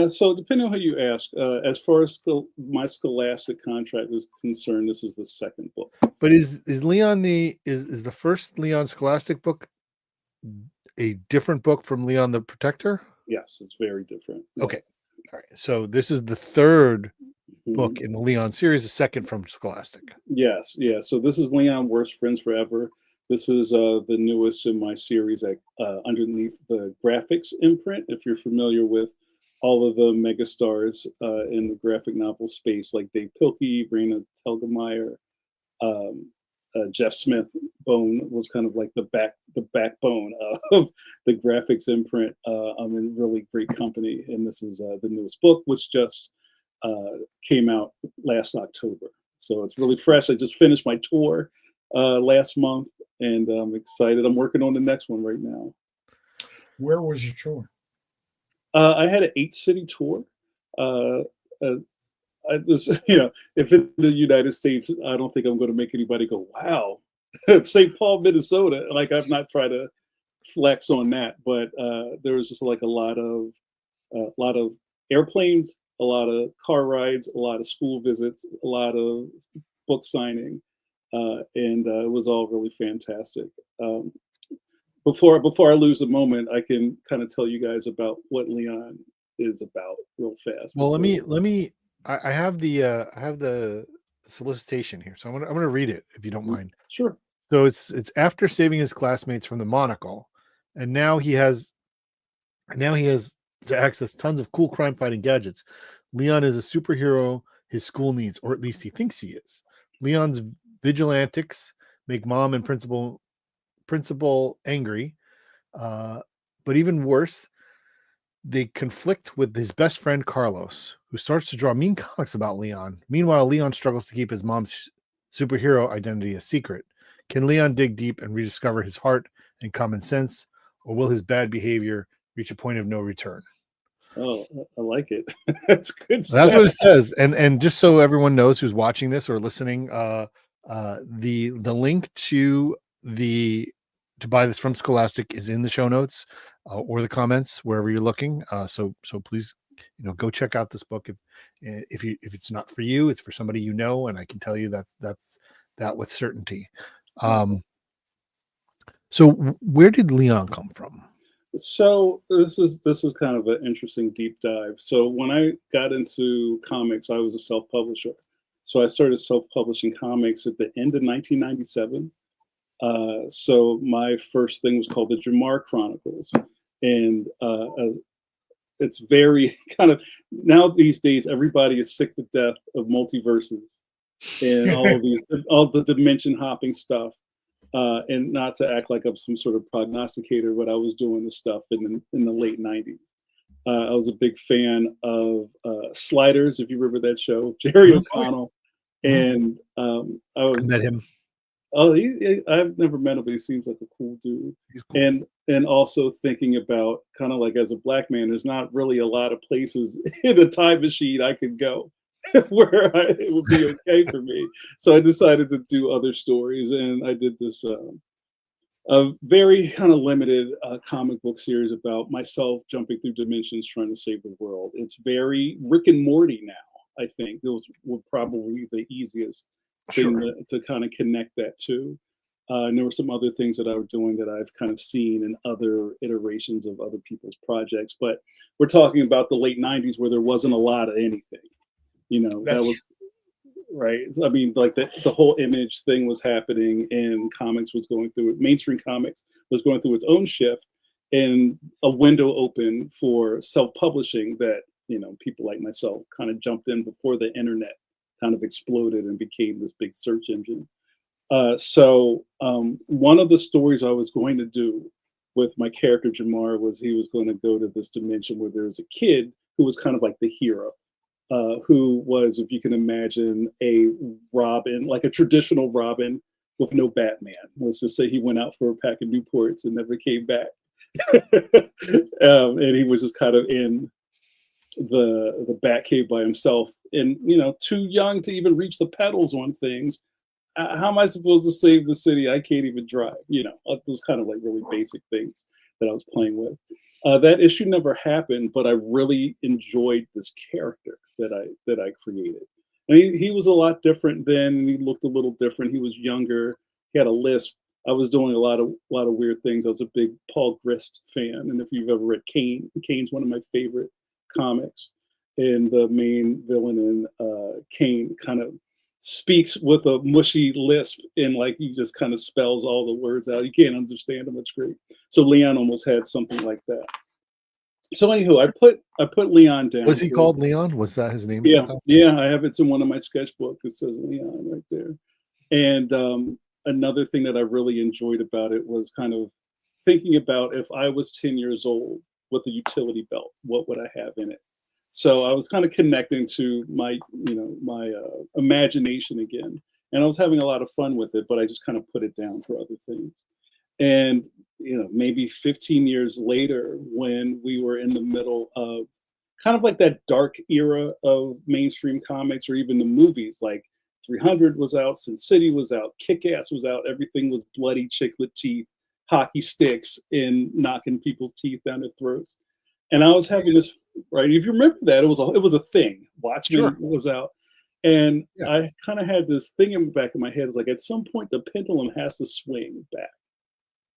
So depending on how you ask, as far as my Scholastic contract is concerned, this is the second book. But is Leon is the first Leon Scholastic book a different book from Leon the Protector? Yes, it's very different. Okay. All right. So this is the third Mhm. book in the Leon series, the second from Scholastic. Yes, yeah. So this is Leon Worst Friends Forever. This is the newest in my series underneath the graphics imprint. If you're familiar with all of the megastars in the graphic novel space, like Dave Pilkey, Raina Telgemeier, um, Jeff Smith, Bone was kind of like the backbone of the graphics imprint. I'm in really great company, and this is the newest book, which just came out last October. So it's really fresh. I just finished my tour last month, and I'm excited. I'm working on the next one right now. Where was your tour? I had an 8-city tour. Uh, uh, I just, if in the United States, I don't think I'm going to make anybody go, wow, St. Paul, Minnesota. Like, I'm not trying to flex on that, but there was just like a lot of airplanes, a lot of car rides, a lot of school visits, a lot of book signing, and it was all really fantastic. Um, before I lose a moment, I can kind of tell you guys about what Leon is about real fast. Well, before- let me. I have the solicitation here, so I'm gonna read it if you don't mind. Sure. So it's after saving his classmates from the monocle, and now he has to access tons of cool crime fighting gadgets. Leon is a superhero his school needs, or at least he thinks he is. Leon's vigilantics make mom and principal angry, but even worse, they conflict with his best friend Carlos, who starts to draw mean comics about Leon. Meanwhile, Leon struggles to keep his mom's superhero identity a secret. Can Leon dig deep and rediscover his heart and common sense, or will his bad behavior reach a point of no return? Oh, I like it. That's good That's stuff. what it says. And just so everyone knows who's watching this or listening, the link to buy this from Scholastic is in the show notes or the comments wherever you're looking. So please, go check out this book. If it's not for you, it's for somebody you know, and I can tell you that's that with certainty. So where did Leon come from? So this is kind of an interesting deep dive. So when I got into comics, I was a self-publisher. So I started self-publishing comics at the end of 1997. So my first thing was called the Jamar Chronicles, and it's very kind of now these days everybody is sick to death of multiverses and all the dimension hopping stuff. And not to act like I'm some sort of prognosticator, but I was doing this stuff in the late '90s. I was a big fan of Sliders, if you remember that show, Jerry O'Connell, and I I was met him. oh, I've never met him, but he seems like a cool dude. He's cool. And also thinking about kind of like as a black man, there's not really a lot of places in a time machine I could go where it would be okay for me. So I decided to do other stories, and I did this a very kind of limited comic book series about myself jumping through dimensions trying to save the world. It's very Rick and Morty now. I think those were probably the easiest thing Sure. to kind of connect that to. And there were some other things that I was doing that I've kind of seen in other iterations of other people's projects. But we're talking about the late '90s where there wasn't a lot of anything. That was right. I mean, like the whole image thing was happening, and comics was going through it. Mainstream comics was going through its own shift, and a window opened for self-publishing that people like myself kind of jumped in before the internet kind of exploded and became this big search engine. So one of the stories I was going to do with my character Jamar was he was going to go to this dimension where there was a kid who was kind of like the hero, who was, if you can imagine, a Robin, like a traditional Robin with no Batman. Let's just say he went out for a pack of Newports and never came back. And he was just kind of in the Batcave by himself, and too young to even reach the pedals on things. How am I supposed to save the city? I can't even drive. Those kind of like really basic things that I was playing with. That issue never happened, but I really enjoyed this character that I created. And he was a lot different then, and he looked a little different. He was younger. He had a lisp. I was doing a lot of weird things. I was a big Paul Grist fan, and if you've ever read Kane, Kane's one of my favorite comics. and the main villain in Kane kind of speaks with a mushy lisp, and like he just kind of spells all the words out. You can't understand him. It's great. So Leon almost had something like that. So anywho, I put Leon down. Was he called Leon? Was that his name? Yeah, yeah. I have it in one of my sketchbooks. It says Leon right there. And another thing that I really enjoyed about it was kind of thinking about if I was 10 years old with a utility belt, what would I have in it? So I was kind of connecting to my, my imagination again, and I was having a lot of fun with it. But I just kind of put it down for other things. And maybe 15 years later, when we were in the middle of kind of like that dark era of mainstream comics, or even the movies, like 300 was out, Sin City was out, Kick-Ass was out, everything was bloody chiclet teeth, hockey sticks, and knocking people's teeth down their throats. And I was having this, right? If you remember that, it was a thing. Watchmen was out. And I kind of had this thing in the back of my head. It's like, at some point, the pendulum has to swing back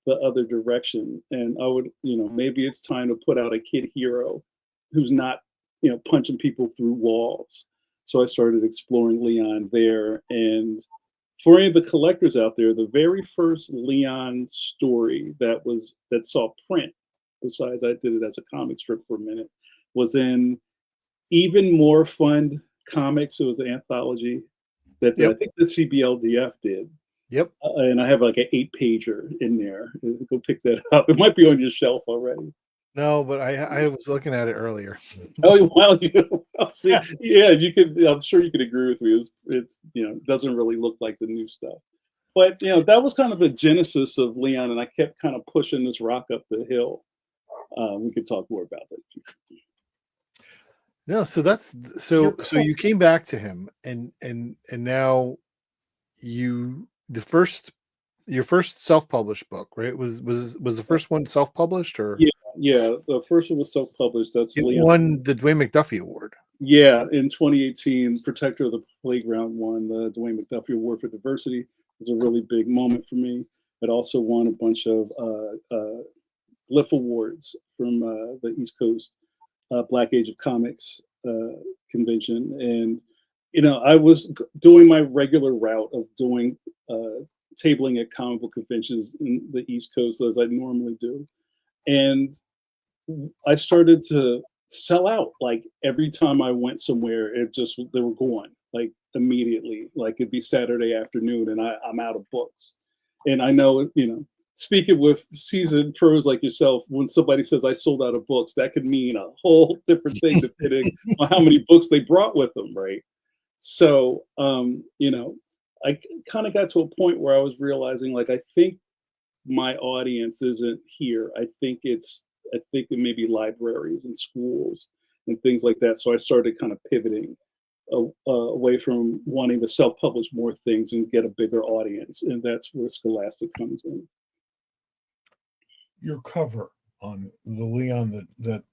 the other direction. And I would, maybe it's time to put out a kid hero who's not, punching people through walls. So I started exploring Leon there. And for any of the collectors out there, the very first Leon story that saw print, besides I did it as a comic strip for a minute, was in Even More Fun Comics. It was an anthology that I think the CBLDF did. Yep. And I have like an 8-pager in there. Go pick that up. It might be on your shelf already. No, but I was looking at it earlier. Oh, well, see, yeah, you could. I'm sure you could agree with me. It's doesn't really look like the new stuff. But that was kind of the genesis of Leon, and I kept kind of pushing this rock up the hill. We could talk more about that. No, so you came back to him, and now your first self-published book, right? Was the first one self-published, or yeah, the first one was self-published. That's Leon. Won the Dwayne McDuffie Award. Yeah, in 2018, Protector of the Playground won the Dwayne McDuffie Award for Diversity. It was a really big moment for me. It also won a bunch of Glyph Awards from the East Coast Black Age of Comics convention. And, I was doing my regular route of doing tabling at comic book conventions in the East Coast, as I normally do. And I started to sell out. Like every time I went somewhere, they were gone like immediately. Like it'd be Saturday afternoon and I'm out of books. And I know, speaking with seasoned pros like yourself, when somebody says I sold out of books, that could mean a whole different thing depending on how many books they brought with them, right? So, I kind of got to a point where I was realizing, like, I think my audience isn't here. I think it may be libraries and schools and things like that. So I started kind of pivoting away from wanting to self-publish more things and get a bigger audience. And that's where Scholastic comes in. Your cover on the Leon that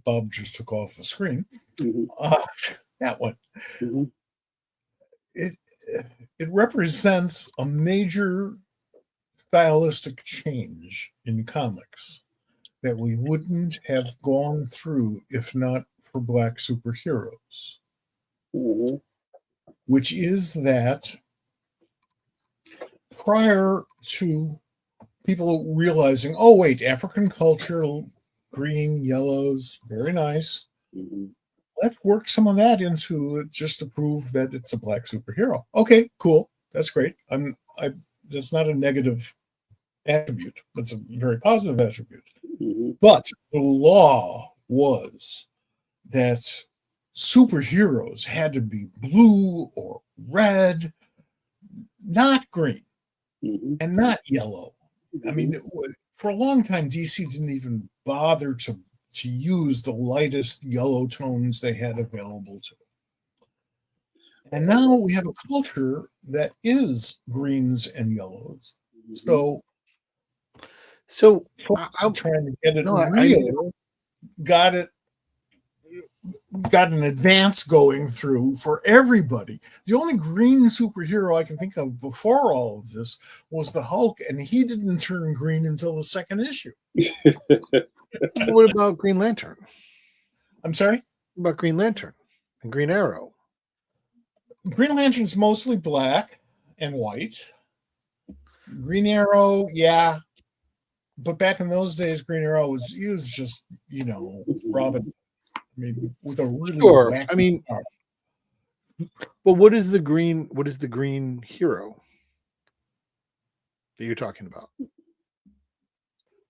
Bob just took off the screen, that one, it represents a major stylistic change in comics that we wouldn't have gone through if not for Black superheroes, which is that prior to people realizing, oh, wait, African culture, green, yellows, very nice. Let's work some of that into it just to prove that it's a Black superhero. Okay, cool. That's great. That's not a negative attribute. That's a very positive attribute. But the law was that superheroes had to be blue or red, not green, and not yellow. I mean, for a long time, DC didn't even bother to use the lightest yellow tones they had available to them. And now we have a culture that is greens and yellows. So folks are trying to get it real, got an advance going through for everybody. The only green superhero I can think of before all of this was the Hulk, and he didn't turn green until the second issue. What about Green Lantern? I'm sorry? What about Green Lantern and Green Arrow? Green Lantern's mostly black and white. Green Arrow, yeah. But back in those days, Green Arrow was just, Robin. I mean, with a really Sure. wacky I mean, power. but what is the green hero that you're talking about?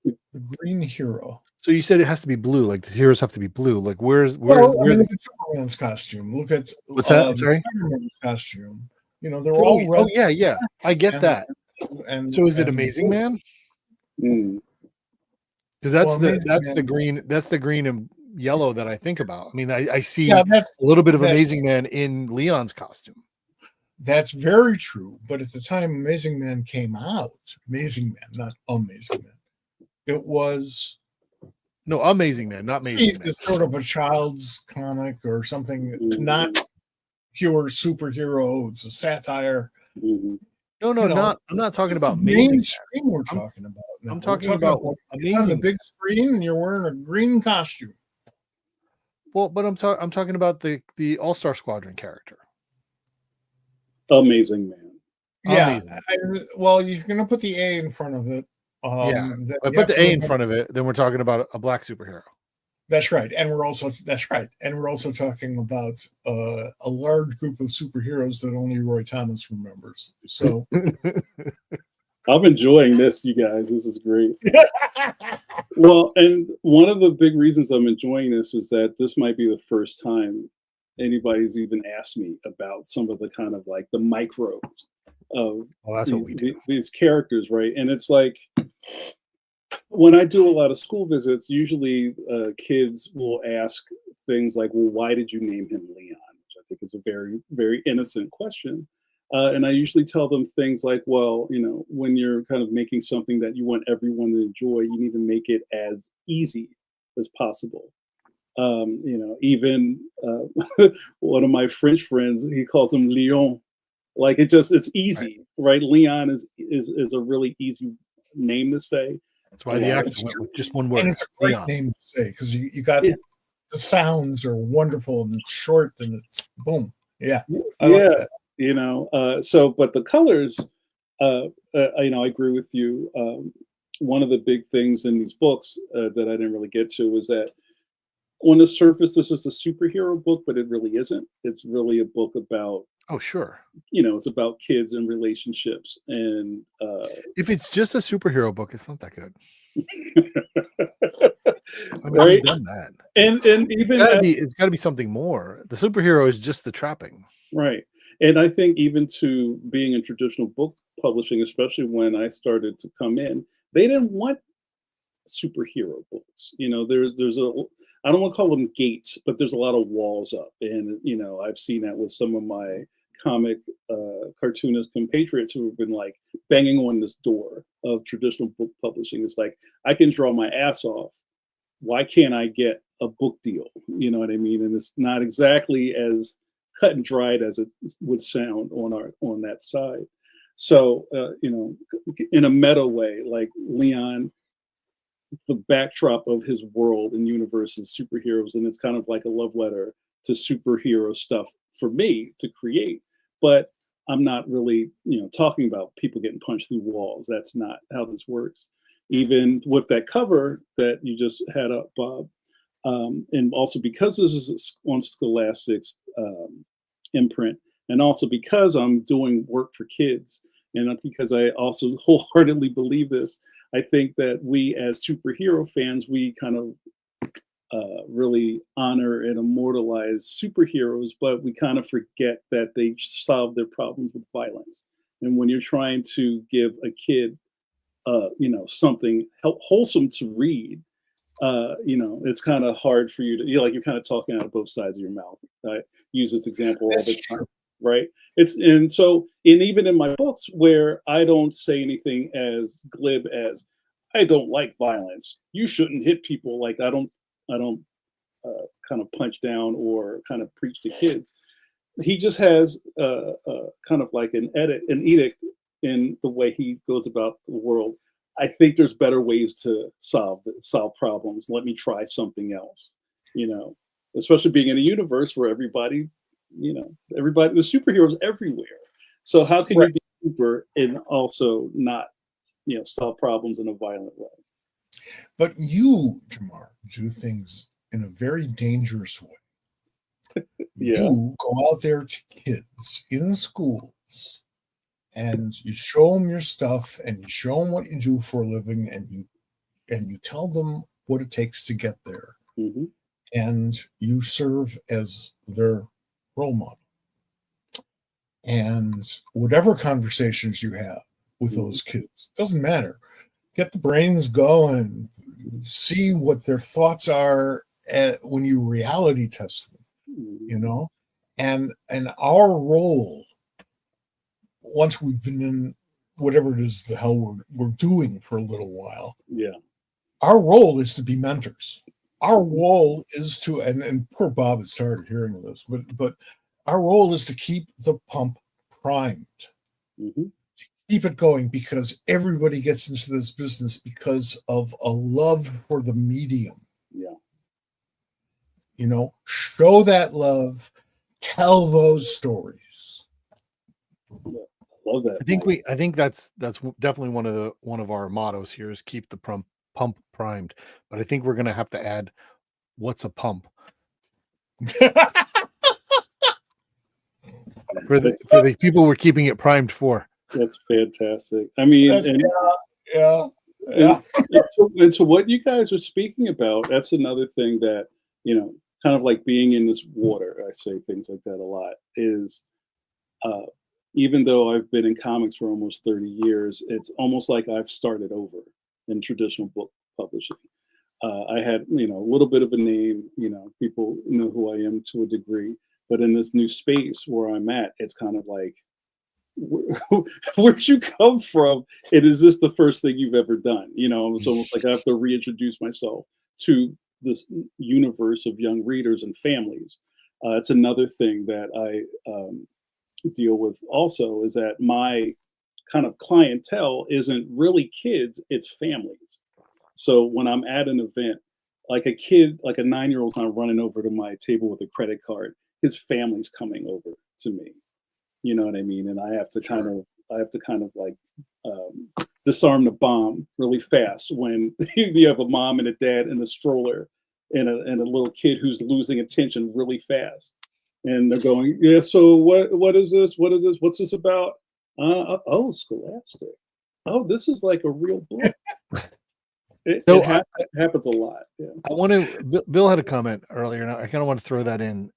The Green Hero. So you said it has to be blue, like the heroes have to be blue. Like where's look at Superman's costume. Look at what's that? Sorry? Spider-Man's costume. They're all red. Oh yeah. I get that. And So is it Amazing Man? Mm. Because that's the green and yellow that I think about. I mean, I see Yeah, a little bit of Amazing Man in Leon's costume. That's very true. But at the time Amazing Man came out, Amazing Man, not Amazing Man, it was no Amazing Man, not Amazing Man. It's sort of a child's comic or something, not pure superhero. It's a satire. Mm-hmm. No, I'm not talking about mainstream. We're talking about. Now. I'm talking about Amazing on the big screen, and you're wearing a green costume. Well, but I'm talking about the All-Star Squadron character. Amazing Man. Yeah. Well, you're going to put the A in front of it. Yeah. I put the A in front of it, then we're talking about a black superhero. That's right. And we're also talking about a large group of superheroes that only Roy Thomas remembers. So I'm enjoying this, you guys. This is great. Well, and one of the big reasons I'm enjoying this is that this might be the first time anybody's even asked me about some of the kind of like the micros of that's what we do. These characters, right? And it's like when I do a lot of school visits, usually kids will ask things like, well, why did you name him Leon? Which I think is a very, very innocent question. And I usually tell them things like, well, when you're kind of making something that you want everyone to enjoy, you need to make it as easy as possible. Even one of my French friends, he calls him Leon. Like it's easy, right? Leon is a really easy name to say. That's why the accent went with just one word. And it's a great name to say because you got the sounds are wonderful and short and it's boom. Yeah. I like that. But the colors, I agree with you. One of the big things in these books that I didn't really get to was that on the surface, this is a superhero book, but it really isn't. It's really a book about it's about kids and relationships. And if it's just a superhero book, it's not that good. Right? We've done that. And even it's got to be something more. The superhero is just the trapping. Right. And I think even to being in traditional book publishing, especially when I started to come in, they didn't want superhero books. There's I don't want to call them gates, but there's a lot of walls up. And, I've seen that with some of my comic cartoonist compatriots who have been like banging on this door of traditional book publishing. It's like, I can draw my ass off. Why can't I get a book deal? You know what I mean? And it's not exactly as cut and dried as it would sound on that side. So, in a meta way, like Leon, the backdrop of his world and universe is superheroes, and it's kind of like a love letter to superhero stuff for me to create. But I'm not really, talking about people getting punched through walls. That's not how this works. Even with that cover that you just had up, Bob, and also because this is on Scholastic's imprint, and also because I'm doing work for kids, and because I also wholeheartedly believe this, I think that we as superhero fans, we kind of really honor and immortalize superheroes, but we kind of forget that they solve their problems with violence. And when you're trying to give a kid, something wholesome to read, it's kind of hard for you to, you're kind of talking out of both sides of your mouth. I use this example all the time, right? And even in my books where I don't say anything as glib as, I don't like violence, you shouldn't hit people. Like I don't kind of punch down or kind of preach to kids. He just has kind of like an edict in the way he goes about the world. I think there's better ways to solve problems. Let me try something else, especially being in a universe where everybody, the superheroes everywhere. So how can Right. you be super and also not, solve problems in a violent way? But you, Jamar, do things in a very dangerous way. Yeah. You go out there to kids in schools and you show them your stuff and you show them what you do for a living and you tell them what it takes to get there Hmm. and you serve as their role model. And whatever conversations you have with those kids, doesn't matter. Get the brains going, see what their thoughts are when you reality test them, you know? And our role, once we've been in whatever it is the hell we're doing for a little while, Yeah. our role is to be mentors. Our role is to, and poor Bob is tired of hearing this, but our role is to keep the pump primed, Hmm. keep it going, because everybody gets into this business because of a love for the medium. Yeah. Show that love, tell those stories. Love that. I think that's definitely one of our mottos here is keep the pump primed. But I think we're gonna have to add what's a pump for the people we're keeping it primed for. That's fantastic. I mean, yeah. and to what you guys are speaking about, that's another thing that, kind of like being in this water, I say things like that a lot, is even though I've been in comics for almost 30 years, it's almost like I've started over in traditional book publishing. I had, a little bit of a name, people know who I am to a degree, but in this new space where I'm at, it's kind of like, where'd you come from? And is this the first thing you've ever done? It's almost like I have to reintroduce myself to this universe of young readers and families. It's another thing that I deal with also, is that my kind of clientele isn't really kids, it's families. So when I'm at an event, like a kid, like a 9-year-old's not running over to my table with a credit card, his family's coming over to me. You know what I mean? And I have to kind of like disarm the bomb really fast when you have a mom and a dad and a stroller and a little kid who's losing attention really fast. And they're going, yeah, so what is this? What is this? What's this about? Oh, Scholastic. Oh, this is like a real book. It happens a lot. Yeah. I want to. Bill had a comment earlier, and I kind of want to throw that in.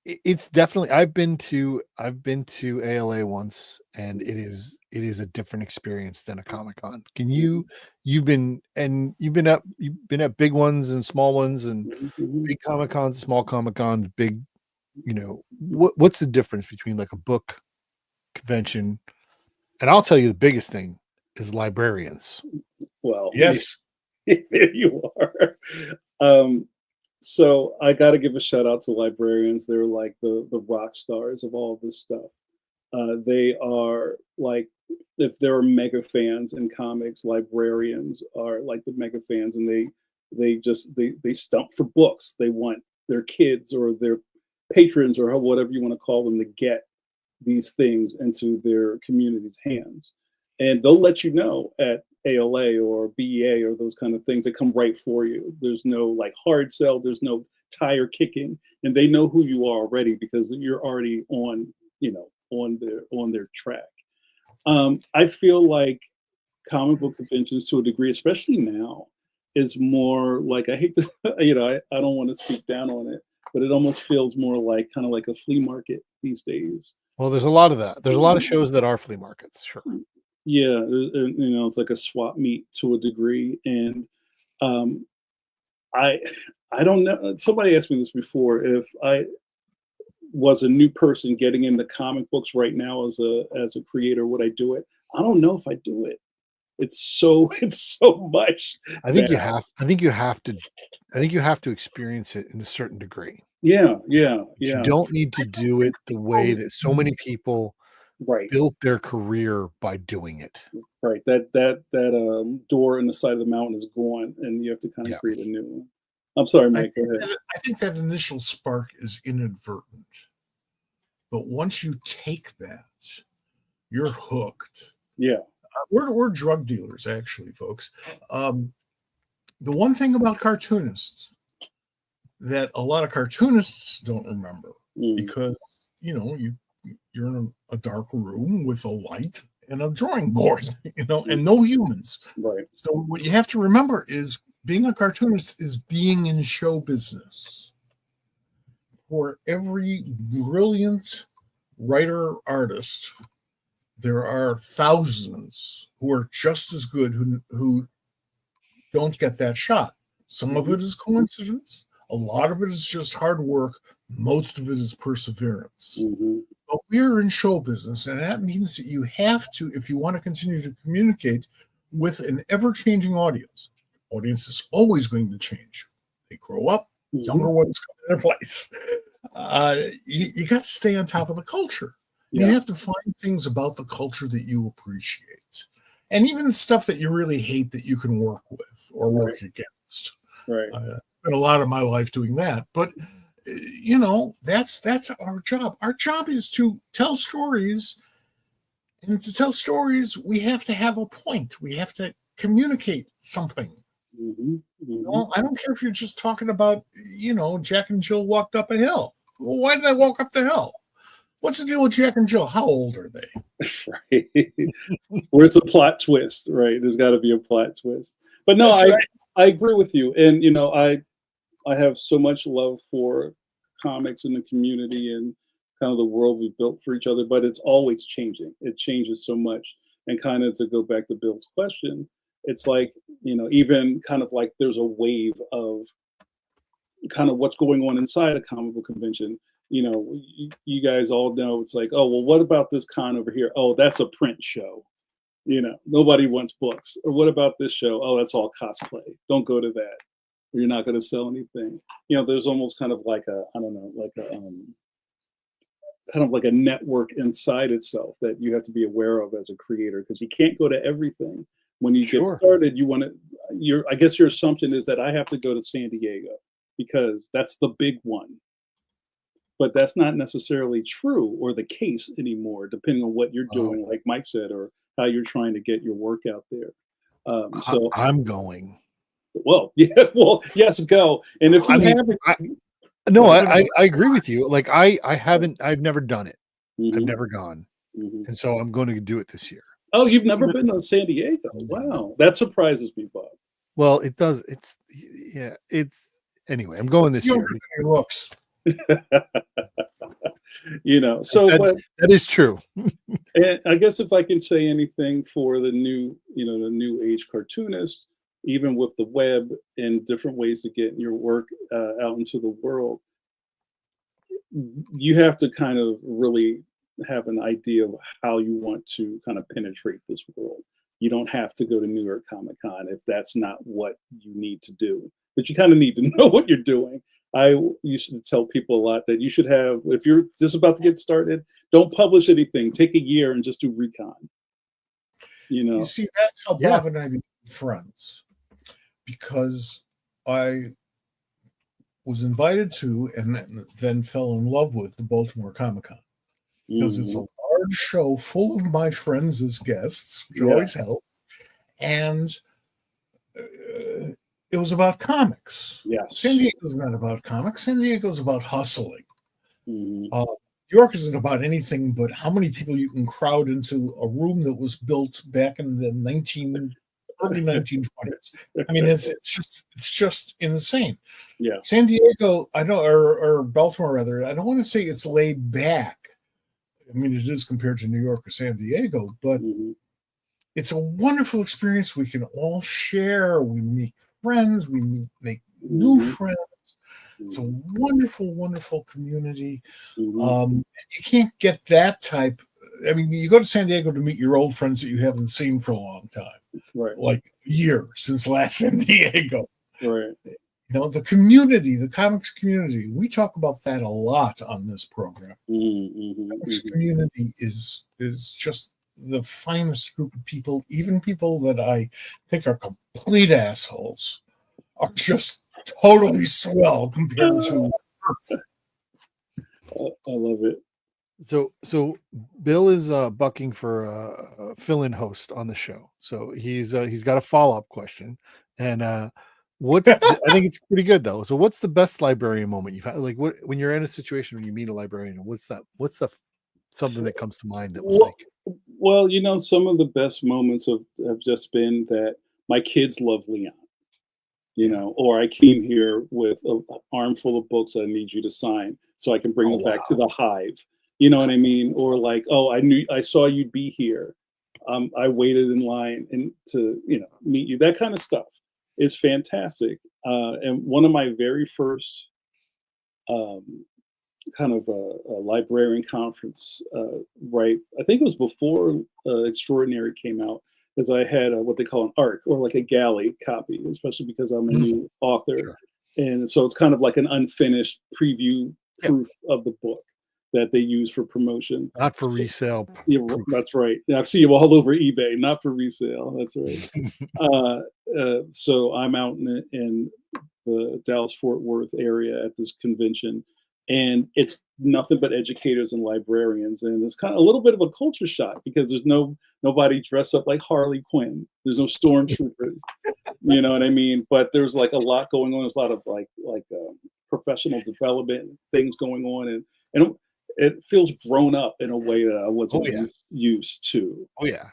It's definitely. I've been to ALA once, and it is a different experience than a Comic-Con. You've been at big ones and small ones, and big Comic-Cons, small Comic-Cons, big. What's the difference between like a book convention? And I'll tell you the biggest thing is librarians. Well, Yes. there you are. So I got to give a shout out to librarians. They're like the rock stars of all this stuff. They are like, if there are mega fans in comics, librarians are like the mega fans, and they stump for books. They want their kids or their patrons or whatever you want to call them to get these things into their community's hands. And they'll let you know at ALA or BEA or those kind of things that come right for you. There's no like hard sell, there's no tire kicking, and they know who you are already because you're already on, on their track. I feel like comic book conventions to a degree, especially now, is more like, I hate to, I don't want to speak down on it, but it almost feels more like kind of like a flea market these days. Well, there's a lot of that. There's a lot of shows that are flea markets, sure. Yeah, it's like a swap meet to a degree, and um, I don't know. Somebody asked me this before. If I was a new person getting into comic books right now as a creator, would I do it? I don't know if I do it. It's so it's so much. I think you have. I think you have to. I think you have to experience it in a certain degree. Yeah. You don't need to do it the way that so many people Right. built their career by doing it. Right. That door in the side of the mountain is gone, and you have to kind of create a new one. I'm sorry, Mike. Go ahead. I think that initial spark is inadvertent. But once you take that, you're hooked. Yeah. We're drug dealers, actually, folks. The one thing about cartoonists that a lot of cartoonists don't remember, because you're in a dark room with a light and a drawing board, and no humans. Right. So what you have to remember is being a cartoonist is being in show business. For every brilliant writer artist, there are thousands who are just as good who don't get that shot. Some of it is coincidence. A lot of it is just hard work. Most of it is perseverance. But we're in show business, and that means that you have to, if you want to continue to communicate with an ever-changing audience. Audience is always going to change. They grow up, younger ones come into place. You got to stay on top of the culture. You have to find things about the culture that you appreciate, and even stuff that you really hate that you can work with or work against. Right. Spent a lot of my life doing that, but that's our job. Our job is to tell stories, and to tell stories, we have to have a point. We have to communicate something. I don't care if you're just talking about, Jack and Jill walked up a hill. Well, why did I walk up the hill? What's the deal with Jack and Jill? How old are they? Right. Where's the plot twist? Right. There's got to be a plot twist. But no, I agree with you. And, I have so much love for comics and the community and kind of the world we built for each other, but it's always changing. It changes so much. And kind of to go back to Bill's question, it's like, even kind of like there's a wave of kind of what's going on inside a comic book convention. You guys all know it's like, oh, well, what about this con over here? Oh, that's a print show. Nobody wants books. Or what about this show? Oh, that's all cosplay. Don't go to that. You're not going to sell anything. There's almost kind of like a network inside itself that you have to be aware of as a creator, because you can't go to everything. When you get started, I guess your assumption is that I have to go to San Diego because that's the big one. But that's not necessarily true or the case anymore, depending on what you're doing, like Mike said, or how you're trying to get your work out there. So I'm going. Well, yes, go. And if you haven't, I agree with you. Like I've never done it. I've never gone, and so I'm going to do it this year. Oh, you've never been to San Diego? Wow, that surprises me, Bob. Well, it does. Anyway. I'm going this year. It looks. So that is true. And I guess if I can say anything for the new age cartoonist, even with the web and different ways to get your work out into the world, you have to kind of really have an idea of how you want to kind of penetrate this world. You don't have to go to New York Comic Con if that's not what you need to do, but you kind of need to know what you're doing. I used to tell people a lot that you should have, if you're just about to get started, don't publish anything. Take a year and just do recon. You see, that's how Bob and I became friends, because I was invited to and then fell in love with the Baltimore Comic Con, because it's a large show full of my friends as guests, which always helps. And it was about comics. Yes. San Diego's not about comics. San Diego's about hustling. New York isn't about anything but how many people you can crowd into a room that was built back in the early 1920s. I mean, it's just insane. Yeah. San Diego, I know, or Baltimore rather, I don't want to say it's laid back. I mean, it is compared to New York or San Diego, but it's a wonderful experience we can all share. We meet friends, we make new friends. It's a wonderful, wonderful community. You can't get that type. I mean, you go to San Diego to meet your old friends that you haven't seen for a long time, right? Like a year since last San Diego, right? The community, the comics community. We talk about that a lot on this program. Comics community is just the finest group of people. Even people that I think are complete assholes are just totally swell compared to. I love it. So Bill is bucking for a fill-in host on the show. So he's got a follow-up question, and I think it's pretty good though. So what's the best librarian moment you've had? Like when you're in a situation when you meet a librarian, what's the something that comes to mind that was like, Well, some of the best moments have just been that my kids love Leon, or I came here with an armful of books I need you to sign so I can bring them back to the hive. You know what I mean? Or like, oh, I saw you'd be here. I waited in line and to, meet you. That kind of stuff is fantastic. And one of my very first kind of a librarian conference, right? I think it was before Extraordinary came out, because I had what they call an ARC, or like a galley copy, especially because I'm a new author. Sure. And so it's kind of like an unfinished preview proof of the book that they use for promotion. not for resale? Yeah, that's right. Yeah, I see you all over eBay, not for resale. That's right. So I'm out in the Dallas-Fort Worth area at this convention, and it's nothing but educators and librarians, and it's kind of a little bit of a culture shock because there's nobody dressed up like Harley Quinn. There's no stormtroopers, you know what I mean? But there's like a lot going on. There's a lot of like professional development things going on, and it feels grown up in a way that I wasn't used to. Oh yeah.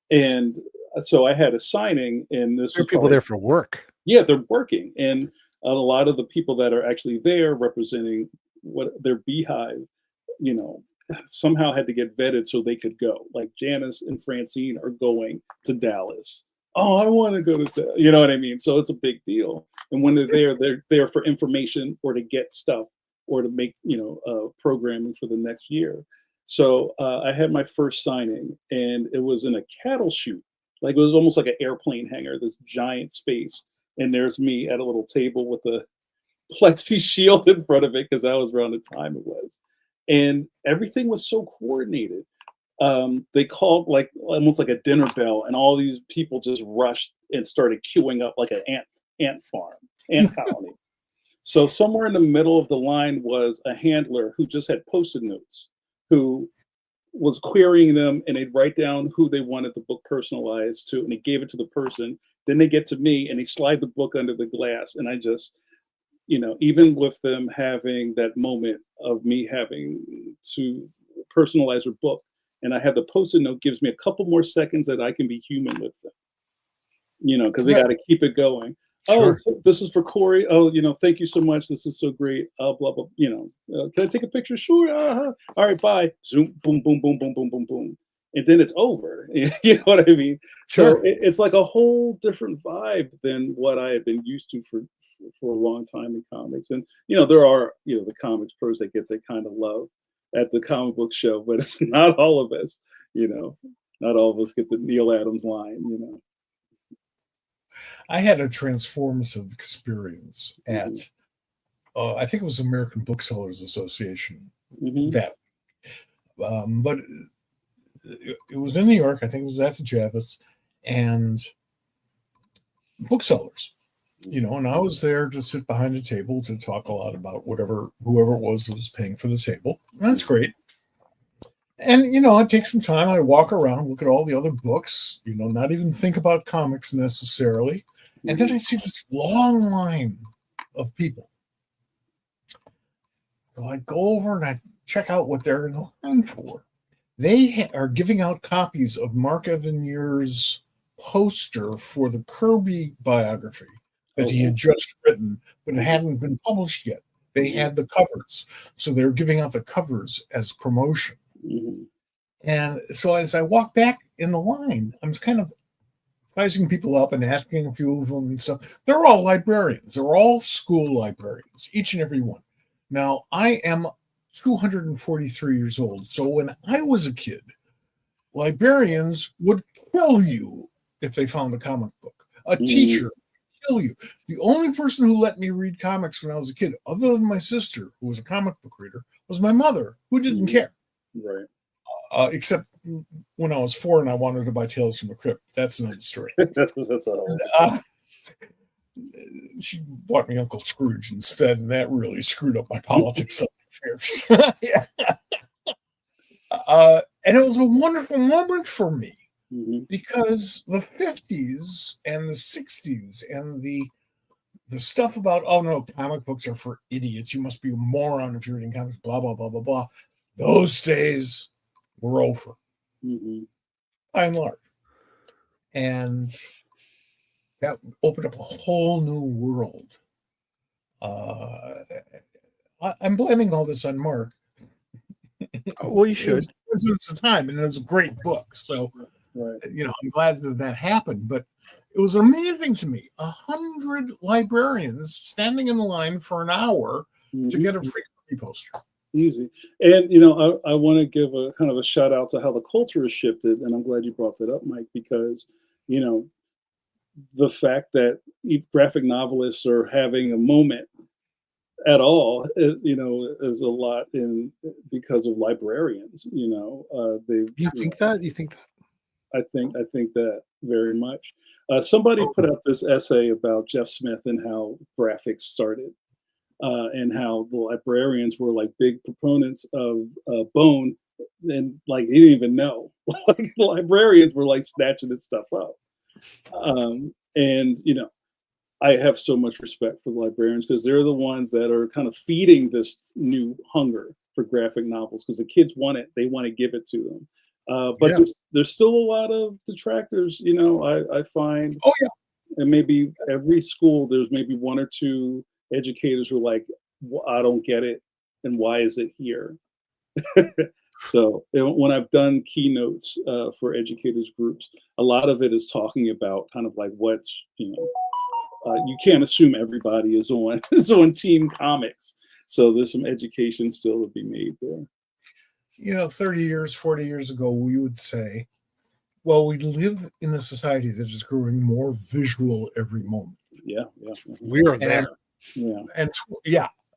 And so I had a signing, and there are people there for work. Yeah, they're working, and a lot of the people that are actually there representing what their beehive, somehow had to get vetted so they could go. Like Janice and Francine are going to Dallas. Oh, I want to go to Dallas. You know what I mean? So it's a big deal. And when they're there for information or to get stuff or to make, programming for the next year. So I had my first signing, and it was in a cattle chute. Like it was almost like an airplane hangar, this giant space. And there's me at a little table with a plexi shield in front of it, because that was around the time it was. And everything was so coordinated. They called like almost like a dinner bell, and all these people just rushed and started queuing up like an ant colony. So somewhere in the middle of the line was a handler who just had Post-it notes, who was querying them, and they'd write down who they wanted the book personalized to, and he gave it to the person. Then they get to me, and they slide the book under the glass, and I just, even with them having that moment of me having to personalize their book, and I have the Post-it note, gives me a couple more seconds that I can be human with them, because they got to keep it going. Sure. Oh, this is for Corey. Oh, thank you so much. This is so great. Blah, blah, can I take a picture? Sure. All right, bye. Zoom, boom, boom, boom, boom, boom, boom, boom. And then it's over. You know what I mean? Sure. So it's like a whole different vibe than what I have been used to for a long time in comics. And, there are, the comics pros that get that kind of love at the comic book show, but it's not all of us, not all of us get the Neil Adams line, I had a transformative experience at, I think it was American Booksellers Association. That, but it was in New York. I think it was at the Javits, and booksellers, and I was there to sit behind a table to talk a lot about whoever it was paying for the table. That's great. And, I take some time. I walk around, look at all the other books, not even think about comics necessarily. And then I see this long line of people. So I go over and I check out what they're in the line for. They are giving out copies of Mark Evaniers' poster for the Kirby biography that he had just written, but it hadn't been published yet. They had the covers. So they were giving out the covers as promotion. And so as I walk back in the line, I'm kind of sizing people up and asking a few of them and stuff. They're all librarians. They're all school librarians, each and every one. Now, I am 243 years old. So when I was a kid, librarians would kill you if they found a comic book. A teacher would kill you. The only person who let me read comics when I was a kid, other than my sister, who was a comic book reader, was my mother, who didn't care. Right. Except when I was 4 and I wanted to buy Tales from the Crypt. That's another story. that's a whole she bought me Uncle Scrooge instead, and that really screwed up my politics affairs. Yeah. And it was a wonderful moment for me because the 50s and the 60s and the stuff about, oh no, comic books are for idiots. You must be a moron if you're reading comics, blah, blah, blah, blah, blah. Those days were over, by and large. And that opened up a whole new world. I'm blaming all this on Mark. Well, you should. It was the time, and it was a great book. So, I'm glad that happened. But it was amazing to me. 100 librarians standing in the line for an hour to get a free copy poster. Easy. And, I want to give a kind of a shout out to how the culture has shifted. And I'm glad you brought that up, Mike, because, the fact that graphic novelists are having a moment at all, is a lot because of librarians. You think that? I think that very much. Somebody put out this essay about Jeff Smith and how graphics started, and how the librarians were like big proponents of Bone, and like he didn't even know. Like the librarians were like snatching this stuff up, and I have so much respect for the librarians because they're the ones that are kind of feeding this new hunger for graphic novels because the kids want it. They want to give it to them. But there's still a lot of detractors, I find. Oh, yeah. And maybe every school, there's maybe one or two educators who are like, I don't get it. And why is it here? So when I've done keynotes for educators groups, a lot of it is talking about kind of like what's, you can't assume everybody is on Team Comics. So there's some education still to be made there. 30 years, 40 years ago, we would say, well, we live in a society that is growing more visual every moment. Yeah. We are there.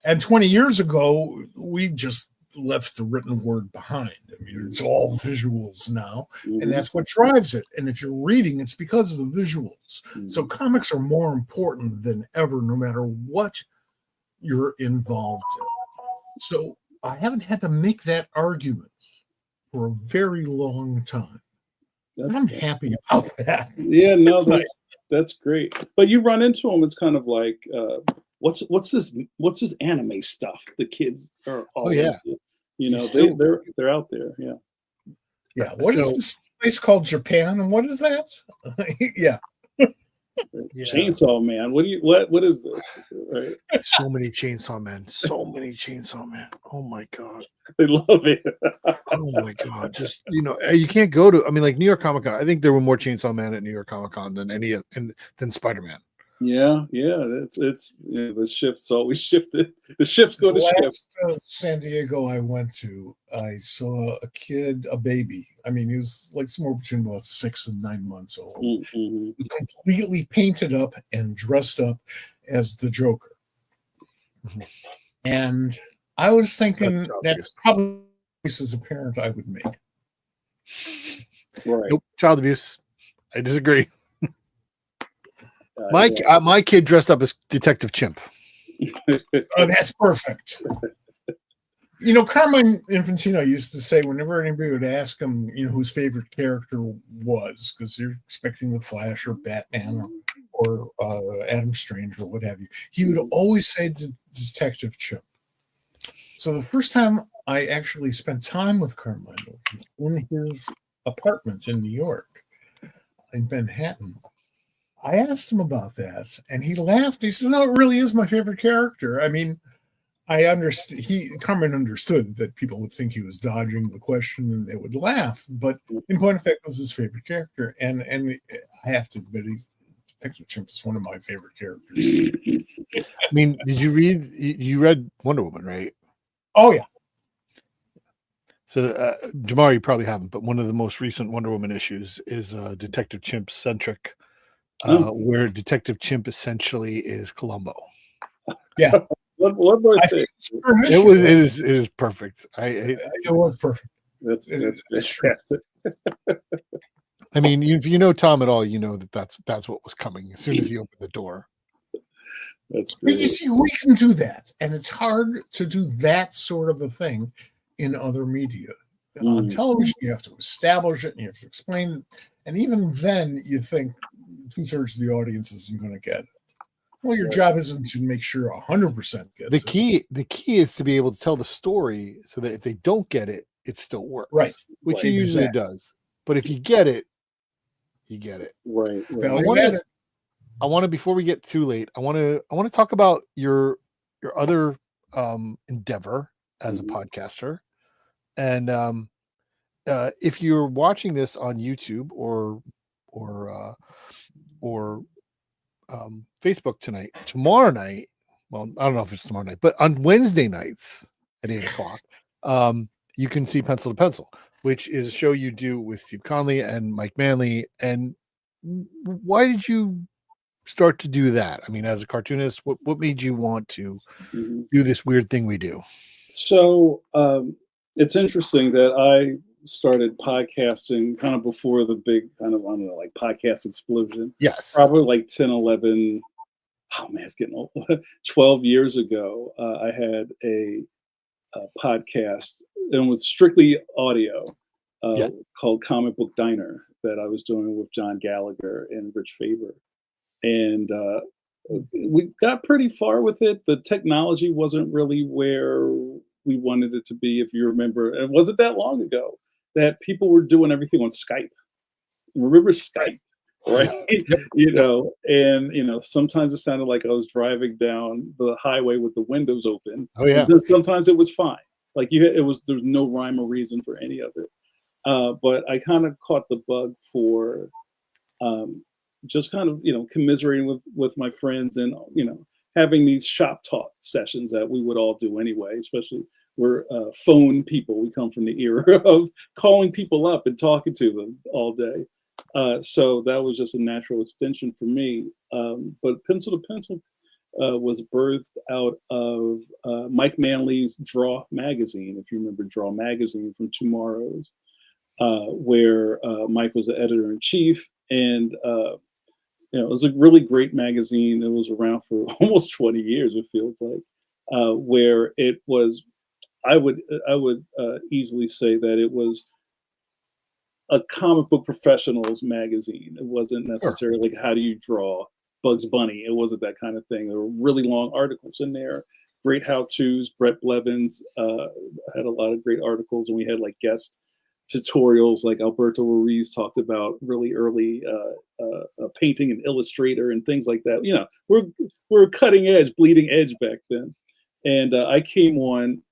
And 20 years ago, we just left the written word behind. I mean, it's all visuals now, and that's what drives it. And if you're reading, it's because of the visuals. So comics are more important than ever, no matter what you're involved in. So I haven't had to make that argument for a very long time. And I'm happy about that. Yeah, no, that's great. But you run into them, it's kind of like, what's this anime stuff the kids are all into? They're out there. Yeah. What is this place called Japan, and what is that? Yeah. Chainsaw Man. What is this? Right. So many Chainsaw Man. Oh my God. They love it. Oh my God. Just, you can't go to, like New York Comic Con. I think there were more Chainsaw Man at New York Comic Con than than Spider-Man. Yeah. It's the shift's always shifted. The ships go to shift. San Diego I went to, I saw a baby. I mean, he was like somewhere between about 6 and 9 months old, completely painted up and dressed up as the Joker. And I was thinking that's probably as a parent I would make. Right. Nope, child abuse. I disagree. My kid dressed up as Detective Chimp. Oh, that's perfect. Carmine Infantino used to say whenever anybody would ask him, whose favorite character was, because they're expecting the Flash or Batman or Adam Strange or what have you, he would always say Detective Chimp. So the first time I actually spent time with Carmine in his apartment in New York, in Manhattan, I asked him about that, and he laughed. He said, "No, it really is my favorite character." I mean, I understood. Carmen understood that people would think he was dodging the question, and they would laugh. But in point of fact, it was his favorite character, and I have to admit, Detective Chimp is one of my favorite characters. I mean, did you read? You read Wonder Woman, right? Oh yeah. So, Jamar, you probably haven't, but one of the most recent Wonder Woman issues is Detective Chimp centric. Where Detective Chimp essentially is Columbo. Yeah. What do I say? It is perfect. It was perfect. That's fantastic. I mean, if you know Tom at all, you know that's what was coming as soon as he opened the door. That's But you great. see, we can do that, and it's hard to do that sort of a thing in other media. On television, you have to establish it, and you have to explain it, and even then, you think 2/3 of the audience isn't going to get it. Well, your job isn't to make sure 100% gets it. The key is to be able to tell the story so that if they don't get it, it still works. Right. Which Right. it usually Exactly. does. But if you get it, you get it. Right. Value added. I want to, before we get too late, I want to talk about your other endeavor as a podcaster. And if you're watching this on YouTube or Facebook tonight, tomorrow night, well, I don't know if it's tomorrow night, but on Wednesday nights at 8:00, you can see Pencil to Pencil, which is a show you do with Steve Conley and Mike Manley. And why did you start to do that? I mean, as a cartoonist, what made you want to do this weird thing we do? So it's interesting that I started podcasting kind of before the big kind of, I don't know, like podcast explosion. Yes. Probably like 10, 11, oh man, it's getting old. 12 years ago, I had a podcast, and it was strictly audio, called Comic Book Diner, that I was doing with John Gallagher and Rich Faber. And we got pretty far with it. The technology wasn't really where we wanted it to be. If you remember, it wasn't that long ago that people were doing everything on Skype. Remember Skype, right? And sometimes it sounded like I was driving down the highway with the windows open. Oh yeah. Sometimes it was fine. Like there's no rhyme or reason for any of it. But I kind of caught the bug for just kind of commiserating with my friends, and having these shop talk sessions that we would all do anyway. Especially we're phone people. We come from the era of calling people up and talking to them all day. So that was just a natural extension for me. But Pencil to Pencil was birthed out of Mike Manley's Draw magazine. If you remember Draw magazine from Tomorrow's, where Mike was the editor-in-chief, and it was a really great magazine. It was around for almost 20 years, it feels like, where it was, I would easily say that it was a comic book professionals magazine. It wasn't necessarily like, how do you draw Bugs Bunny? It wasn't that kind of thing. There were really long articles in there, great how-tos. Brett Blevins had a lot of great articles, and we had like guest tutorials, like Alberto Ruiz talked about really early painting and Illustrator and things like that. We're cutting edge, bleeding edge back then. And I came on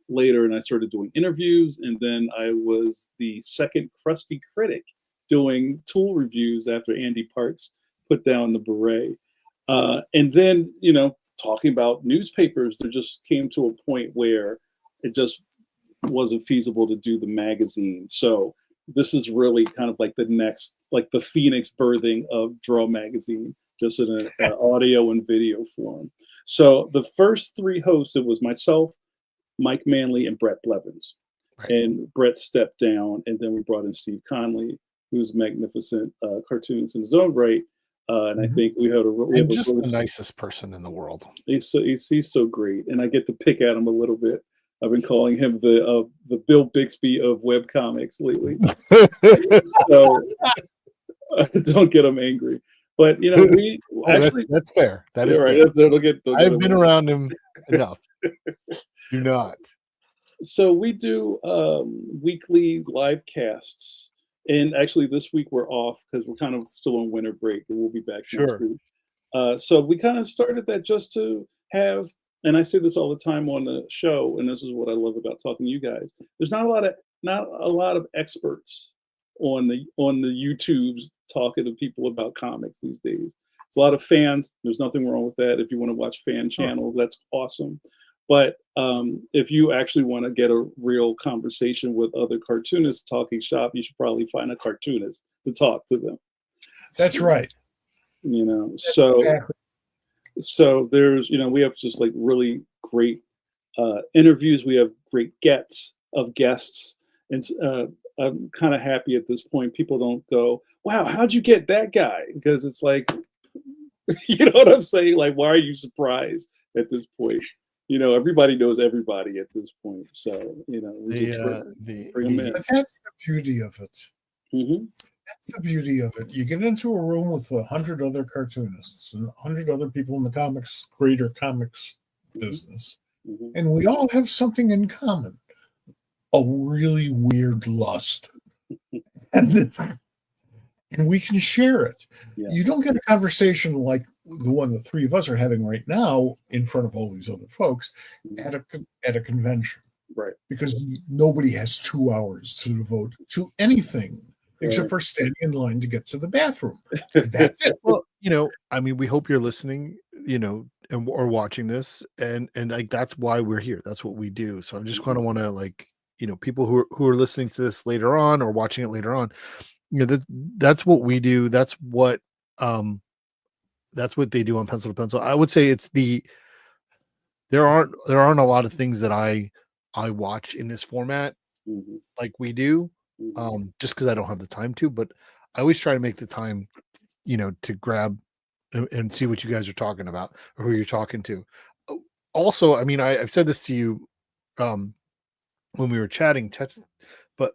later, and I started doing interviews, and then I was the second crusty critic doing tool reviews after Andy Parks put down the beret. And then, talking about newspapers, there just came to a point where it just wasn't feasible to do the magazine. So this is really kind of like the next, like the Phoenix birthing of Draw magazine, just in an audio and video form. So the first three hosts, it was myself, Mike Manley, and Brett Blevins. Right. And Brett stepped down, and then we brought in Steve Conley, who's a magnificent cartoonist in his own right. And I think we had the nicest person in the world. He's so great, and I get to pick at him a little bit. I've been calling him the Bill Bixby of web comics lately. So don't get him angry. But we actually that's fair. That is right. Fair. I've been around him enough. Do not. So we do weekly live casts, and actually this week we're off because we're kind of still on winter break, and we'll be back next week. So we kind of started that just to have. And I say this all the time on the show, and this is what I love about talking to you guys. There's not a lot of experts on the YouTubes talking to people about comics these days. It's a lot of fans. There's nothing wrong with that. If you want to watch fan channels, that's awesome. But if you actually want to get a real conversation with other cartoonists talking shop, you should probably find a cartoonist to talk to them. That's right. So there's, we have just like really great interviews. We have great guests, and I'm kind of happy at this point. People don't go, "Wow, how'd you get that guy?" Because it's like You know what I'm saying? Like, why are you surprised at this point? You know, everybody knows everybody at this point. So, you know, we just bring them in. But that's the beauty of it. Mm-hmm. That's the beauty of it. You get into a room with 100 other cartoonists and 100 other people in the greater comics business, Mm-hmm. and we all have something in common: a really weird lust, and we can share it. Yeah. You don't get a conversation like the one the three of us are having right now in front of all these other folks at a convention, right? Because nobody has 2 hours to devote to anything except for standing in line to get to the bathroom. That's it. Well, you know, I mean, we hope you're listening, you know, or watching this, and like that's why we're here. That's what we do. So I just kind of want to, like, you know, people who are listening to this later on or watching it later on, you know, that's what we do. That's what they do on Pencil to Pencil. I would say there aren't a lot of things that I watch in this format Mm-hmm. like we do, Mm-hmm. just because I don't have the time to. But I always try to make the time, you know, to grab and see what you guys are talking about or who you're talking to. Also, I mean, I've said this to you when we were chatting, but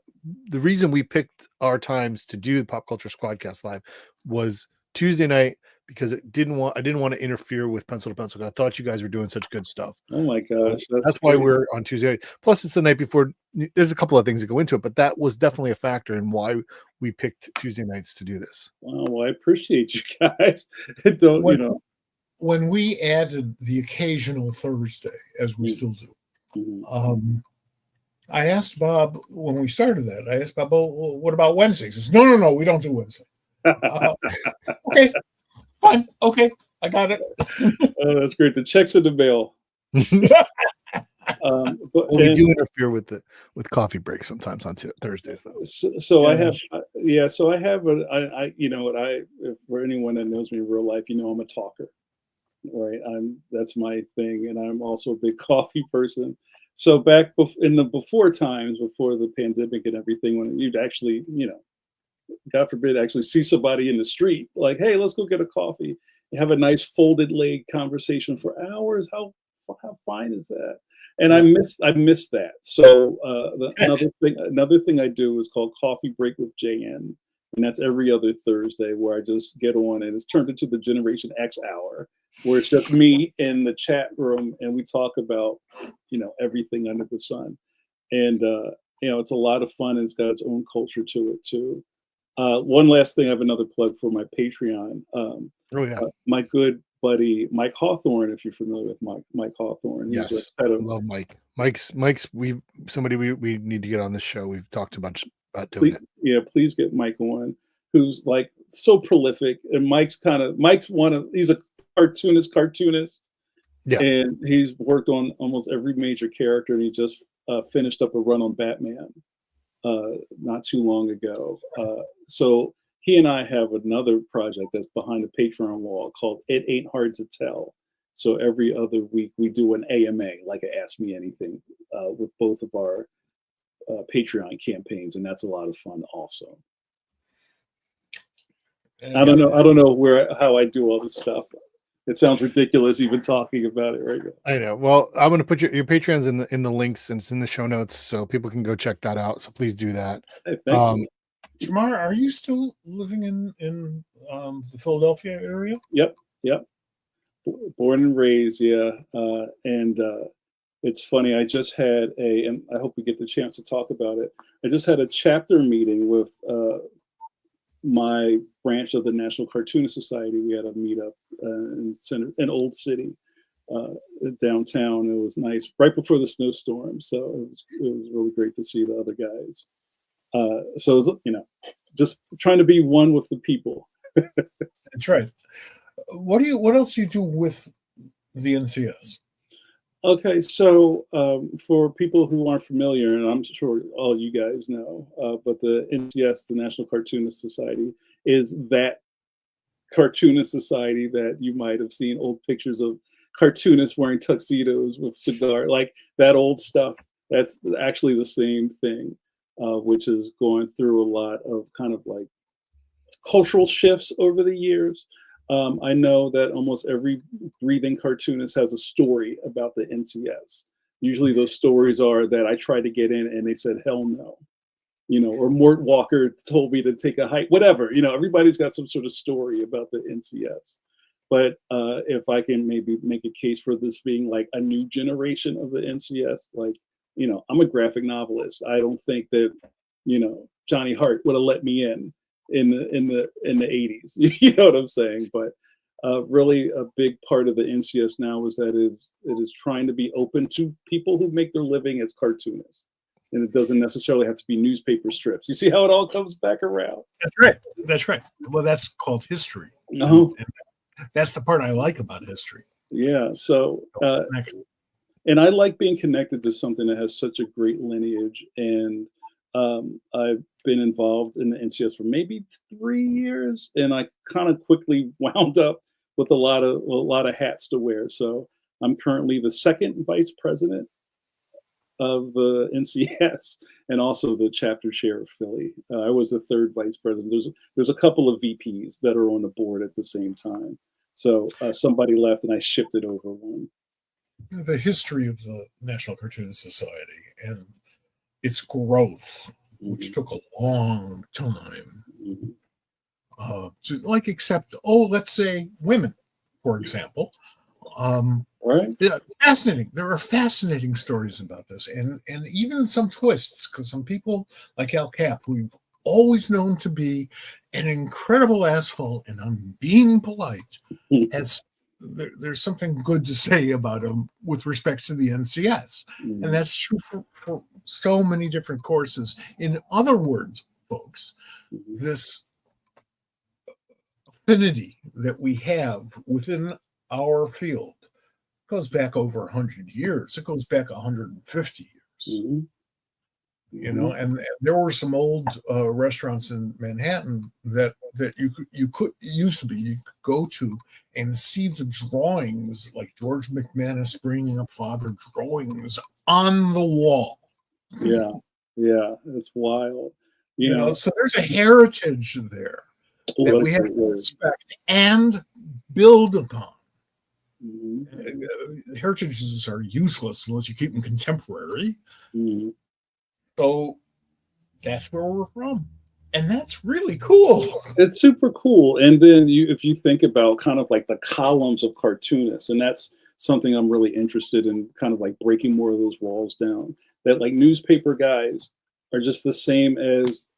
the reason we picked our times to do the Pop Culture Squadcast Live was Tuesday night because I didn't want to interfere with Pencil to Pencil. I thought you guys were doing such good stuff. Oh my gosh, that's why we're on Tuesday night. Plus, it's the night before. There's a couple of things that go into it, but that was definitely a factor in why we picked Tuesday nights to do this. Wow, well, I appreciate you guys. Don't you know? When we added the occasional Thursday, as we still do, mm-hmm. I asked Bob when we started that. I asked Bob, well, what about Wednesdays? He says, no, we don't do Wednesday. Okay, fine. Okay, I got it. Oh, that's great. The check's in the mail. But we do interfere with coffee breaks sometimes on Thursdays, though. So I have, So I have you know what, for anyone that knows me in real life, you know, I'm a talker, right? That's my thing, and I'm also a big coffee person. So back in the before times, before the pandemic and everything, when you'd actually, you know, God forbid, actually see somebody in the street, like, hey, let's go get a coffee, and have a nice folded leg conversation for hours. How fine is that? And I miss that. So another thing I do is called Coffee Break with JN, and that's every other Thursday where I just get on, and it's turned into the Generation X hour, where it's just me in the chat room and we talk about, you know, everything under the sun. And you know, it's a lot of fun, and it's got its own culture to it too. One last thing, I have another plug for my Patreon. My good buddy Mike Hawthorne, if you're familiar with Mike Hawthorne. Yes, I love Mike. Mike's somebody we need to get on this show. We've talked about doing it. Yeah, please get Mike on, who's like so prolific. And he's a cartoonist. Yeah. And he's worked on almost every major character, and he just finished up a run on Batman not too long ago. So he and I have another project that's behind the Patreon wall called It Ain't Hard to Tell. So every other week we do an AMA, like a Ask Me Anything, with both of our Patreon campaigns, and that's a lot of fun also. I don't know how I do all this stuff. It sounds ridiculous even talking about it right now. I know. Well, I'm going to put your Patreon's in the links, and it's in the show notes, so people can go check that out. So please do that. Hey, thank you. Jamar, are you still living in the Philadelphia area? Yep. Born and raised, yeah. And it's funny. I just had and I hope we get the chance to talk about it. I just had a chapter meeting with my branch of the National Cartoonist Society. We had a meetup in Old City, downtown. It was nice, right before the snowstorm. So it was really great to see the other guys. So it was, you know, just trying to be one with the people. That's right. What else do you do with the NCS? Okay, so for people who aren't familiar, and I'm sure all you guys know, but the NCS, the National Cartoonist Society, is that cartoonist society that you might have seen old pictures of cartoonists wearing tuxedos with cigar, like that old stuff. That's actually the same thing, which is going through a lot of kind of like cultural shifts over the years. I know that almost every breathing cartoonist has a story about the NCS. Usually those stories are that I tried to get in and they said, hell no. Or Mort Walker told me to take a hike, whatever. Everybody's got some sort of story about the NCS. But if I can maybe make a case for this being like a new generation of the NCS, like, I'm a graphic novelist. I don't think that, Johnny Hart would have let me in the 80s. You know what I'm saying? But really a big part of the NCS now is that it is trying to be open to people who make their living as cartoonists. And it doesn't necessarily have to be newspaper strips. You see how it all comes back around? That's right. That's right. Well, that's called history. No. And that's the part I like about history. Yeah. So, and I like being connected to something that has such a great lineage. And I've been involved in the NCS for maybe 3 years, and I kind of quickly wound up with a lot of hats to wear. So I'm currently the second vice president of the NCS and also the chapter chair of Philly. I was the third vice president. There's a couple of VPs that are on the board at the same time. So somebody left and I shifted over one. The history of the National Cartoonist Society and its growth, which took a long time to accept, let's say women, for example. Right. Yeah, fascinating. There are fascinating stories about this, and even some twists, because some people like Al Cap, who you've always known to be an incredible asshole, and I'm being polite, there's something good to say about him with respect to the NCS. And that's true for so many different courses. In other words, folks, this affinity that we have within our field goes back over 100 years. It goes back 150 years. And there were some old restaurants in Manhattan that you could go to and see the drawings, like George McManus bringing up father drawings on the wall. Yeah, it's wild. So there's a heritage there that we have to respect and build upon. Heritages are useless unless you keep them contemporary. So that's where we're from. And that's really cool. It's super cool. And then if you think about kind of like the columns of cartoonists, and that's something I'm really interested in, kind of like breaking more of those walls down, that like newspaper guys are just the same as,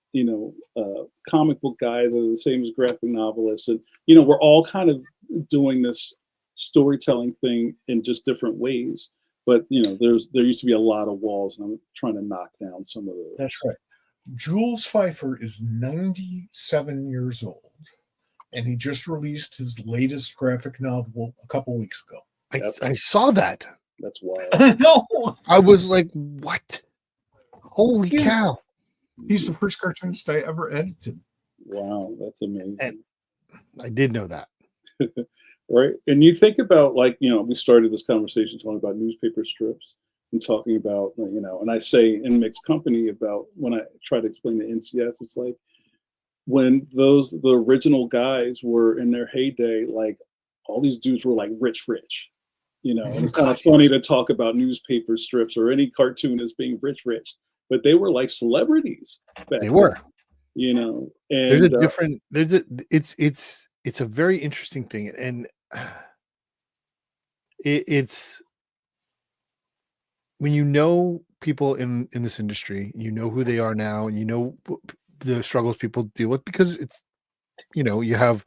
comic book guys are the same as graphic novelists. And, we're all kind of doing this storytelling thing in just different ways. But there used to be a lot of walls, and I'm trying to knock down some of those. That's right. Jules Pfeiffer is 97 years old, and he just released his latest graphic novel a couple weeks ago. I saw that. That's wild. No, I was like, what? Holy cow! He's the first cartoonist I ever edited. Wow, that's amazing. And I did know that. Right. And you think about, like, we started this conversation talking about newspaper strips and talking about, and I say in mixed company about when I try to explain the NCS, it's like when the original guys were in their heyday, like all these dudes were like rich. And it's kind of funny to talk about newspaper strips or any cartoonist being rich, but they were like celebrities. They were. And there's a different. It's a very interesting thing, and it's when people in this industry, who they are now, and the struggles people deal with, because it's you have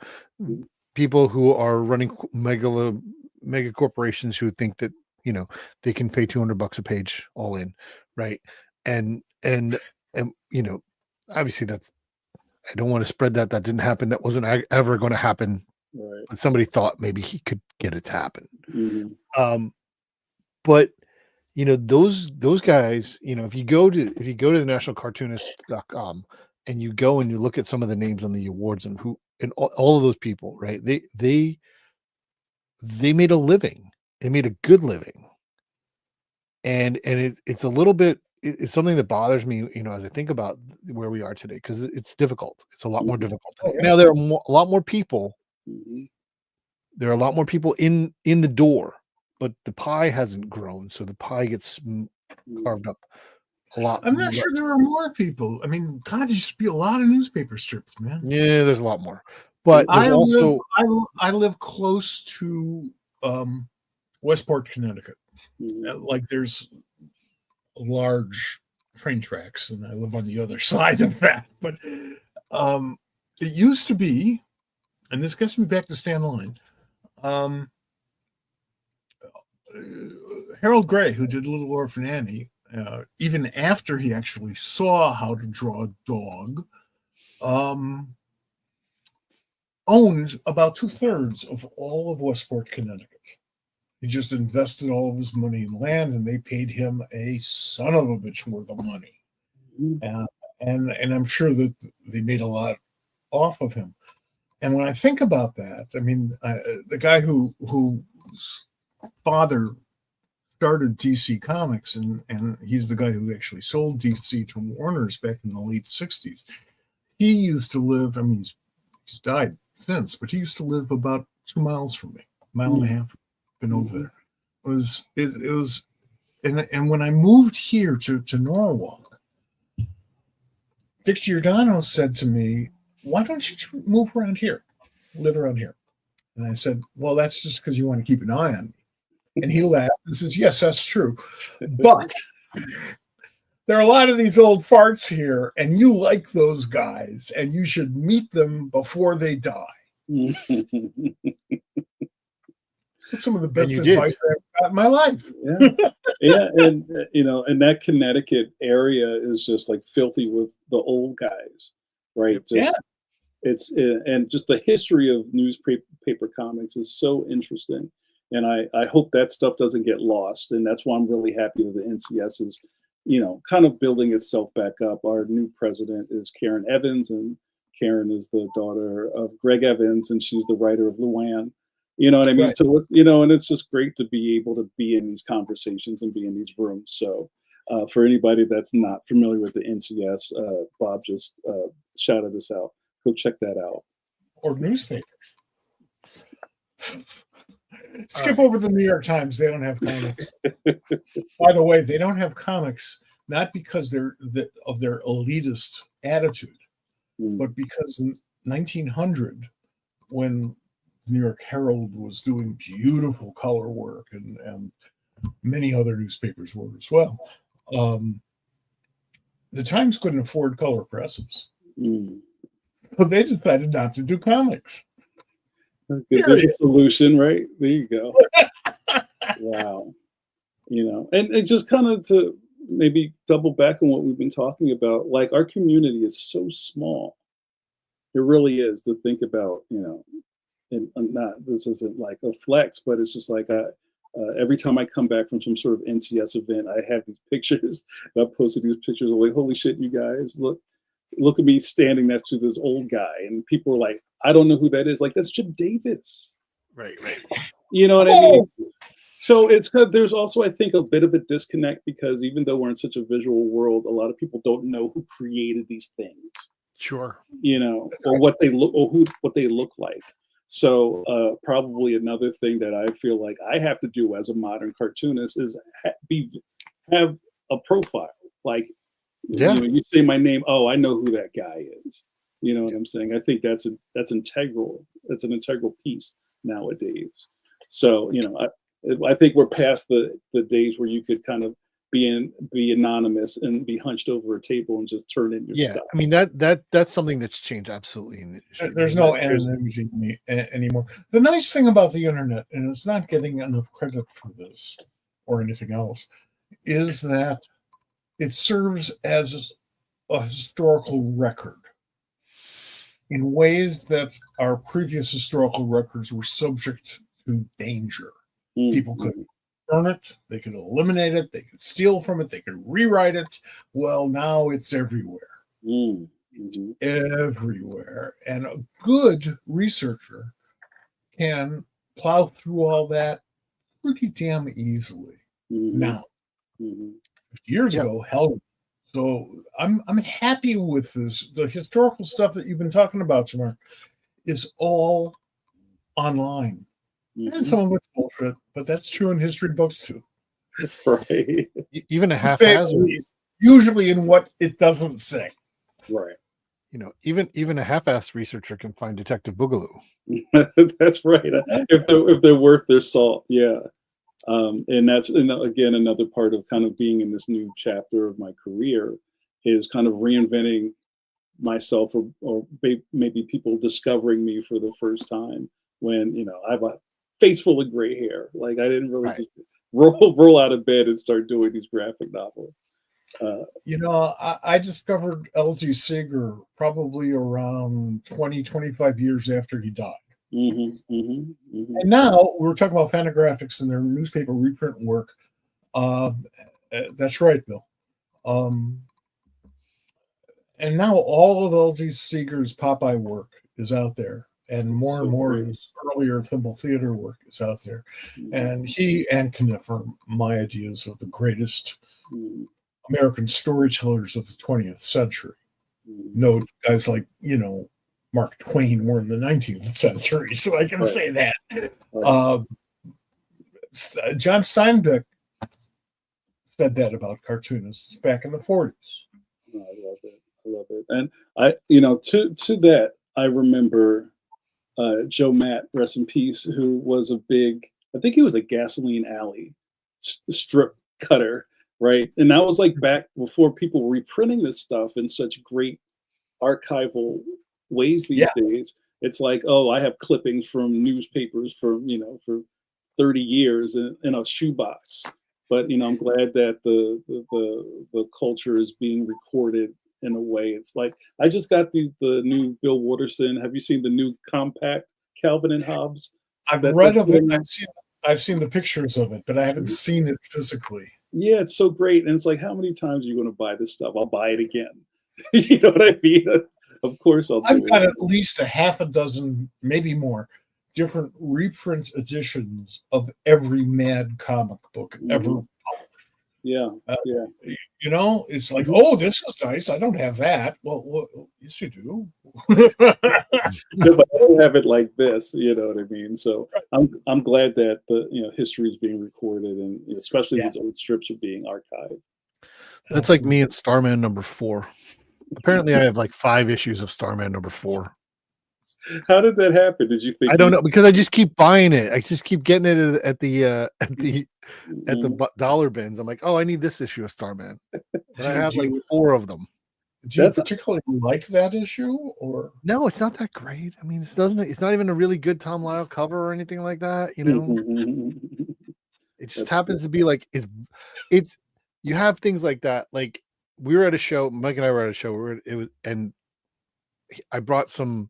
people who are running mega corporations who think that they can pay $200 a page all in, right? And obviously that's, I don't want to spread that didn't happen. That wasn't ever going to happen. Right. But somebody thought maybe he could get it to happen. But those guys, if you go to the nationalcartoonist.com and you go and you look at some of the names on the awards and all of those people, right? They made a living. They made a good living. And it's a little bit, it's something that bothers me, as I think about where we are today, because it's difficult. It's a lot more difficult today. Now there are a lot more people There are a lot more people in the door, but the pie hasn't grown, so the pie gets carved up a lot. I'm not sure there are more people. I mean, God, there used to be a lot of newspaper strips, man. Yeah, there's a lot more, but there's also I live close to Westport, Connecticut. Like there's large train tracks, and I live on the other side of that. But it used to be, and this gets me back to Stan Line. Harold Gray, who did Little Orphan Annie, even after he actually saw how to draw a dog, owned about 2/3 of all of Westport, Connecticut. He just invested all of his money in land, and they paid him a son of a bitch worth of money. And I'm sure that they made a lot off of him. And when I think about that, I mean, the guy whose father started DC Comics, and he's the guy who actually sold DC to Warner's back in the late 60s. He used to live, I mean, he's died since, but he used to live about 2 miles from me, a mile and a half. Been over there. It was, and when I moved here to Norwalk, Dick Giordano said to me, "Why don't you move around here, live around here?" And I said, "Well, that's just because you want to keep an eye on me." And he laughed and says, "Yes, that's true. But there are a lot of these old farts here, and you like those guys, and you should meet them before they die." That's some of the best advice I've got in my life. Yeah, and and that Connecticut area is just like filthy with the old guys, right? It's and just the history of newspaper comics is so interesting. And I hope that stuff doesn't get lost. And that's why I'm really happy that the NCS is, kind of building itself back up. Our new president is Karen Evans, and Karen is the daughter of Greg Evans, and she's the writer of Luann. You know what I mean? Right. So, and it's just great to be able to be in these conversations and be in these rooms. So for anybody that's not familiar with the NCS, Bob just shouted us out. Go check that out. Or newspapers. Skip over the New York Times. They don't have comics. By the way, they don't have comics, not because of their elitist attitude, but because in 1900, when New York Herald was doing beautiful color work, and many other newspapers were as well, the Times couldn't afford color presses. So they decided not to do comics. There's a solution, right? There you go. Wow. And just kind of to maybe double back on what we've been talking about, like our community is so small. It really is, to think about, and this isn't like a flex, but it's just like every time I come back from some sort of NCS event, I have these pictures. I posted these pictures of like, holy shit, you guys, look at me standing next to this old guy, and people are like, I don't know who that is. Like, that's Jim Davis. Right. You know what I mean? So it's good. There's also, I think, a bit of a disconnect, because even though we're in such a visual world, a lot of people don't know who created these things. Sure. Or what they look, or what they look like. So probably another thing that I feel like I have to do as a modern cartoonist is have a profile. Like, you say my name, oh, I know who that guy is. You know what I'm saying? I think that's integral. That's an integral piece nowadays. So, I think we're past the days where you could kind of be anonymous and be hunched over a table and just turn in your stuff. I mean, that's something that's changed absolutely in the industry. There's no anonymity anymore. The nice thing about the internet, and it's not getting enough credit for this or anything else, is that it serves as a historical record in ways that our previous historical records were subject to danger. People could burn it, they could eliminate it, they could steal from it, they could rewrite it. Well, now it's everywhere. It's everywhere. And a good researcher can plow through all that pretty damn easily now. 50 years ago, hell. So I'm happy with this. The historical stuff that you've been talking about, Jamar, is all online. And some of it's bullshit, but that's true in history books too. Right. Even a half-ass, Usually in what it doesn't say. Right. even a half-ass researcher can find Detective Boogaloo. That's right. If they're worth their salt, yeah. And that's again another part of kind of being in this new chapter of my career is kind of reinventing myself, or maybe people discovering me for the first time when I have a face full of gray hair. Like I didn't really just roll out of bed and start doing these graphic novels. I discovered L.G. Seeger probably around 20, 25 years after he died. And now we're talking about Fantagraphics and their newspaper reprint work. That's right, Bill. And now all of L.G. Seeger's Popeye work is out there. And more and more of his earlier Thimble Theater work is out there. And he and Kniff are my ideas of the greatest American storytellers of the 20th century. No, guys like, Mark Twain were in the 19th century, so I can say that. John Steinbeck said that about cartoonists back in the 40s. I love it. And to that, I remember Joe Matt, rest in peace, who was I think he was a Gasoline Alley strip cutter, right? And that was like back before people were reprinting this stuff in such great archival ways these days. It's like, oh, I have clippings from newspapers for 30 years in a shoebox. But I'm glad that the culture is being recorded in a way. It's like I just got the new Bill Watterson. Have you seen the new compact Calvin and Hobbes? I've read of it. I've seen the pictures of it, but I haven't seen it physically. Yeah, it's so great. And it's like, how many times are you going to buy this stuff? I'll buy it again. You know what I mean? Of course I've got at least a half a dozen, maybe more, different reprint editions of every Mad comic book ever published. Yeah. It's like, oh, this is nice. I don't have that. Well, yes, you do. But I don't have it like this. You know what I mean? So I'm glad that the history is being recorded, and especially these old strips are being archived. That's like me at Starman #4. Apparently, I have like 5 issues of Starman #4. How did that happen? Did you think? I don't know, because I just keep buying it. I just keep getting it at the dollar bins. I'm like, oh, I need this issue of Starman. And I have like 4 of them. Do you particularly like that issue, or no? It's not that great. I mean, it's not even a really good Tom Lyle cover or anything like that. It just happens to be like it's. You have things like that. Like we were at a show. Mike and I were at a show. I found some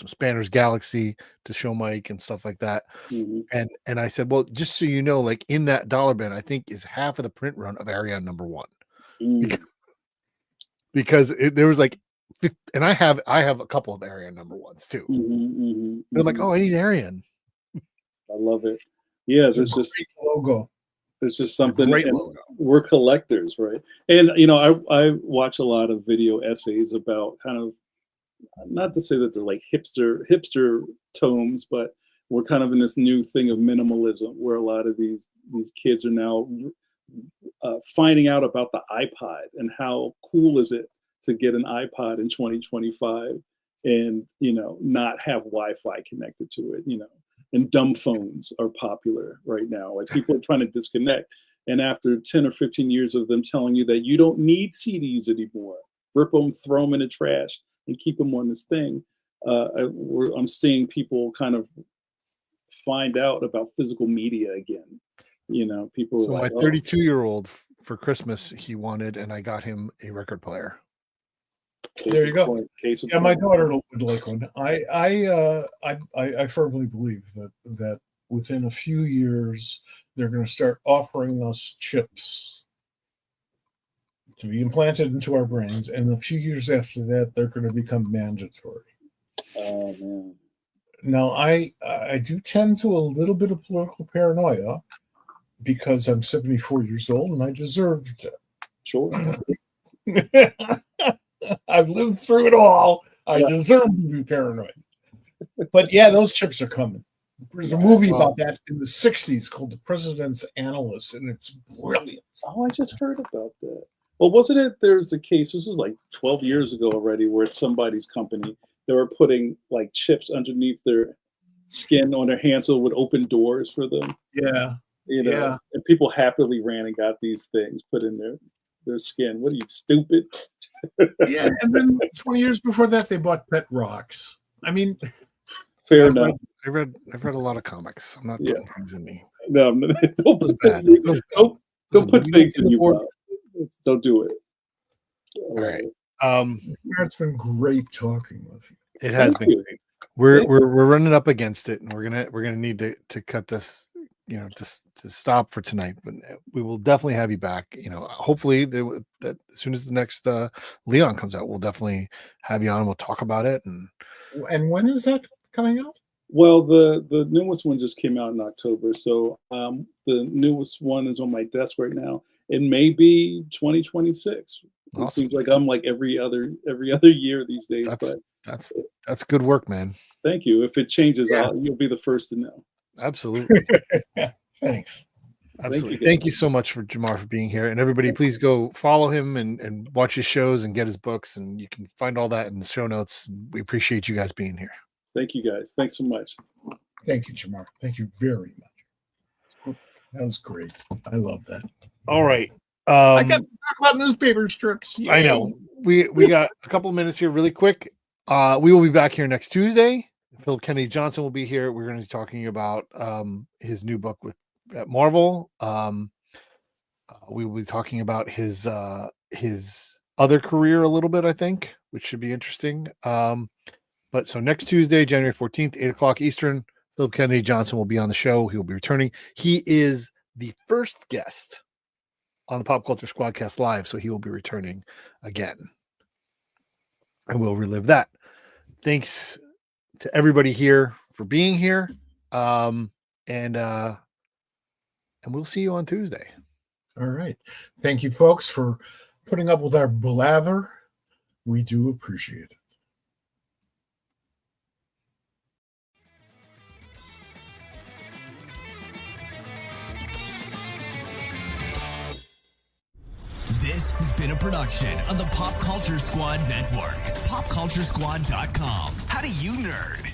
Spanner's Galaxy to show Mike and stuff like that. And I said, well, just so you know, like in that dollar bin, I think is half of the print run of Arion #1. Because there was like, and I have a couple of Arion #1s too. And I'm like, oh, I need Arion. I love it. Yeah, there's just logo. There's just something. We're collectors, right? And I watch a lot of video essays about kind of, not to say that they're like hipster tomes, but we're kind of in this new thing of minimalism, where a lot of these kids are now finding out about the iPod and how cool is it to get an iPod in 2025 and not have Wi-Fi connected to it. And dumb phones are popular right now. Like people are trying to disconnect. And after 10 or 15 years of them telling you that you don't need CDs anymore, rip them, throw them in the trash, and keep them on this thing. I'm seeing people kind of find out about physical media again. People. So like, my 32-year-old for Christmas, he wanted, and I got him a record player. There you go. Yeah, my daughter would like one. I firmly believe that within a few years they're going to start offering us chips to be implanted into our brains, and a few years after that, they're going to become mandatory. Oh man! Now, I do tend to a little bit of political paranoia because I'm 74 years old and I deserved it. Sure. I've lived through it all. I deserve to be paranoid. But yeah, those chips are coming. There's a movie about that in the 60s called The President's Analyst, and it's brilliant. Oh, I just heard about that. Well, wasn't it? There's a case. This was like 12 years ago already, where it's somebody's company. They were putting like chips underneath their skin on their hands, so it would open doors for them. Yeah. You know, Yeah. and people happily ran and got these things put in their skin. What are you, stupid? Yeah, and then 20 years before that, they bought Pet Rocks. I mean, Fair enough. I've read a lot of comics. I'm not putting things in me. No, don't put bad. things in, don't put things in you, Bob. Don't do it. All right. It's been great talking with you. It has been great. We're running up against it, and we're gonna need to cut this, just to stop for tonight. But we will definitely have you back. Hopefully that as soon as the next Leon comes out, we'll definitely have you on. We'll talk about it. And when is that coming out? Well, the newest one just came out in October, so the newest one is on my desk right now. It may be 2026. Awesome. It seems like I'm like every other year these days. That's good work, man. Thank you. If it changes, you'll be the first to know. Absolutely. Thanks. Absolutely. Thank you so much for Jamar for being here. And everybody, please go follow him and watch his shows and get his books. And you can find all that in the show notes. We appreciate you guys being here. Thank you, guys. Thanks so much. Thank you, Jamar. Thank you very much. That was great. I love that. All right. I got to talk about newspaper strips. Yay. I know. We got a couple of minutes here really quick. We will be back here next Tuesday. Phil Kennedy Johnson will be here. We're going to be talking about his new book at Marvel. We will be talking about his other career a little bit, I think, which should be interesting. But so next Tuesday, January 14th, 8:00 Eastern, Philip Kennedy Johnson will be on the show. He will be returning. He is the first guest on the Pop Culture SquadCast Live, so he will be returning again. And we'll relive that. Thanks to everybody here for being here. And we'll see you on Tuesday. All right. Thank you, folks, for putting up with our blather. We do appreciate it. This has been a production of the Pop Culture Squad Network. PopCultureSquad.com. How do you nerd?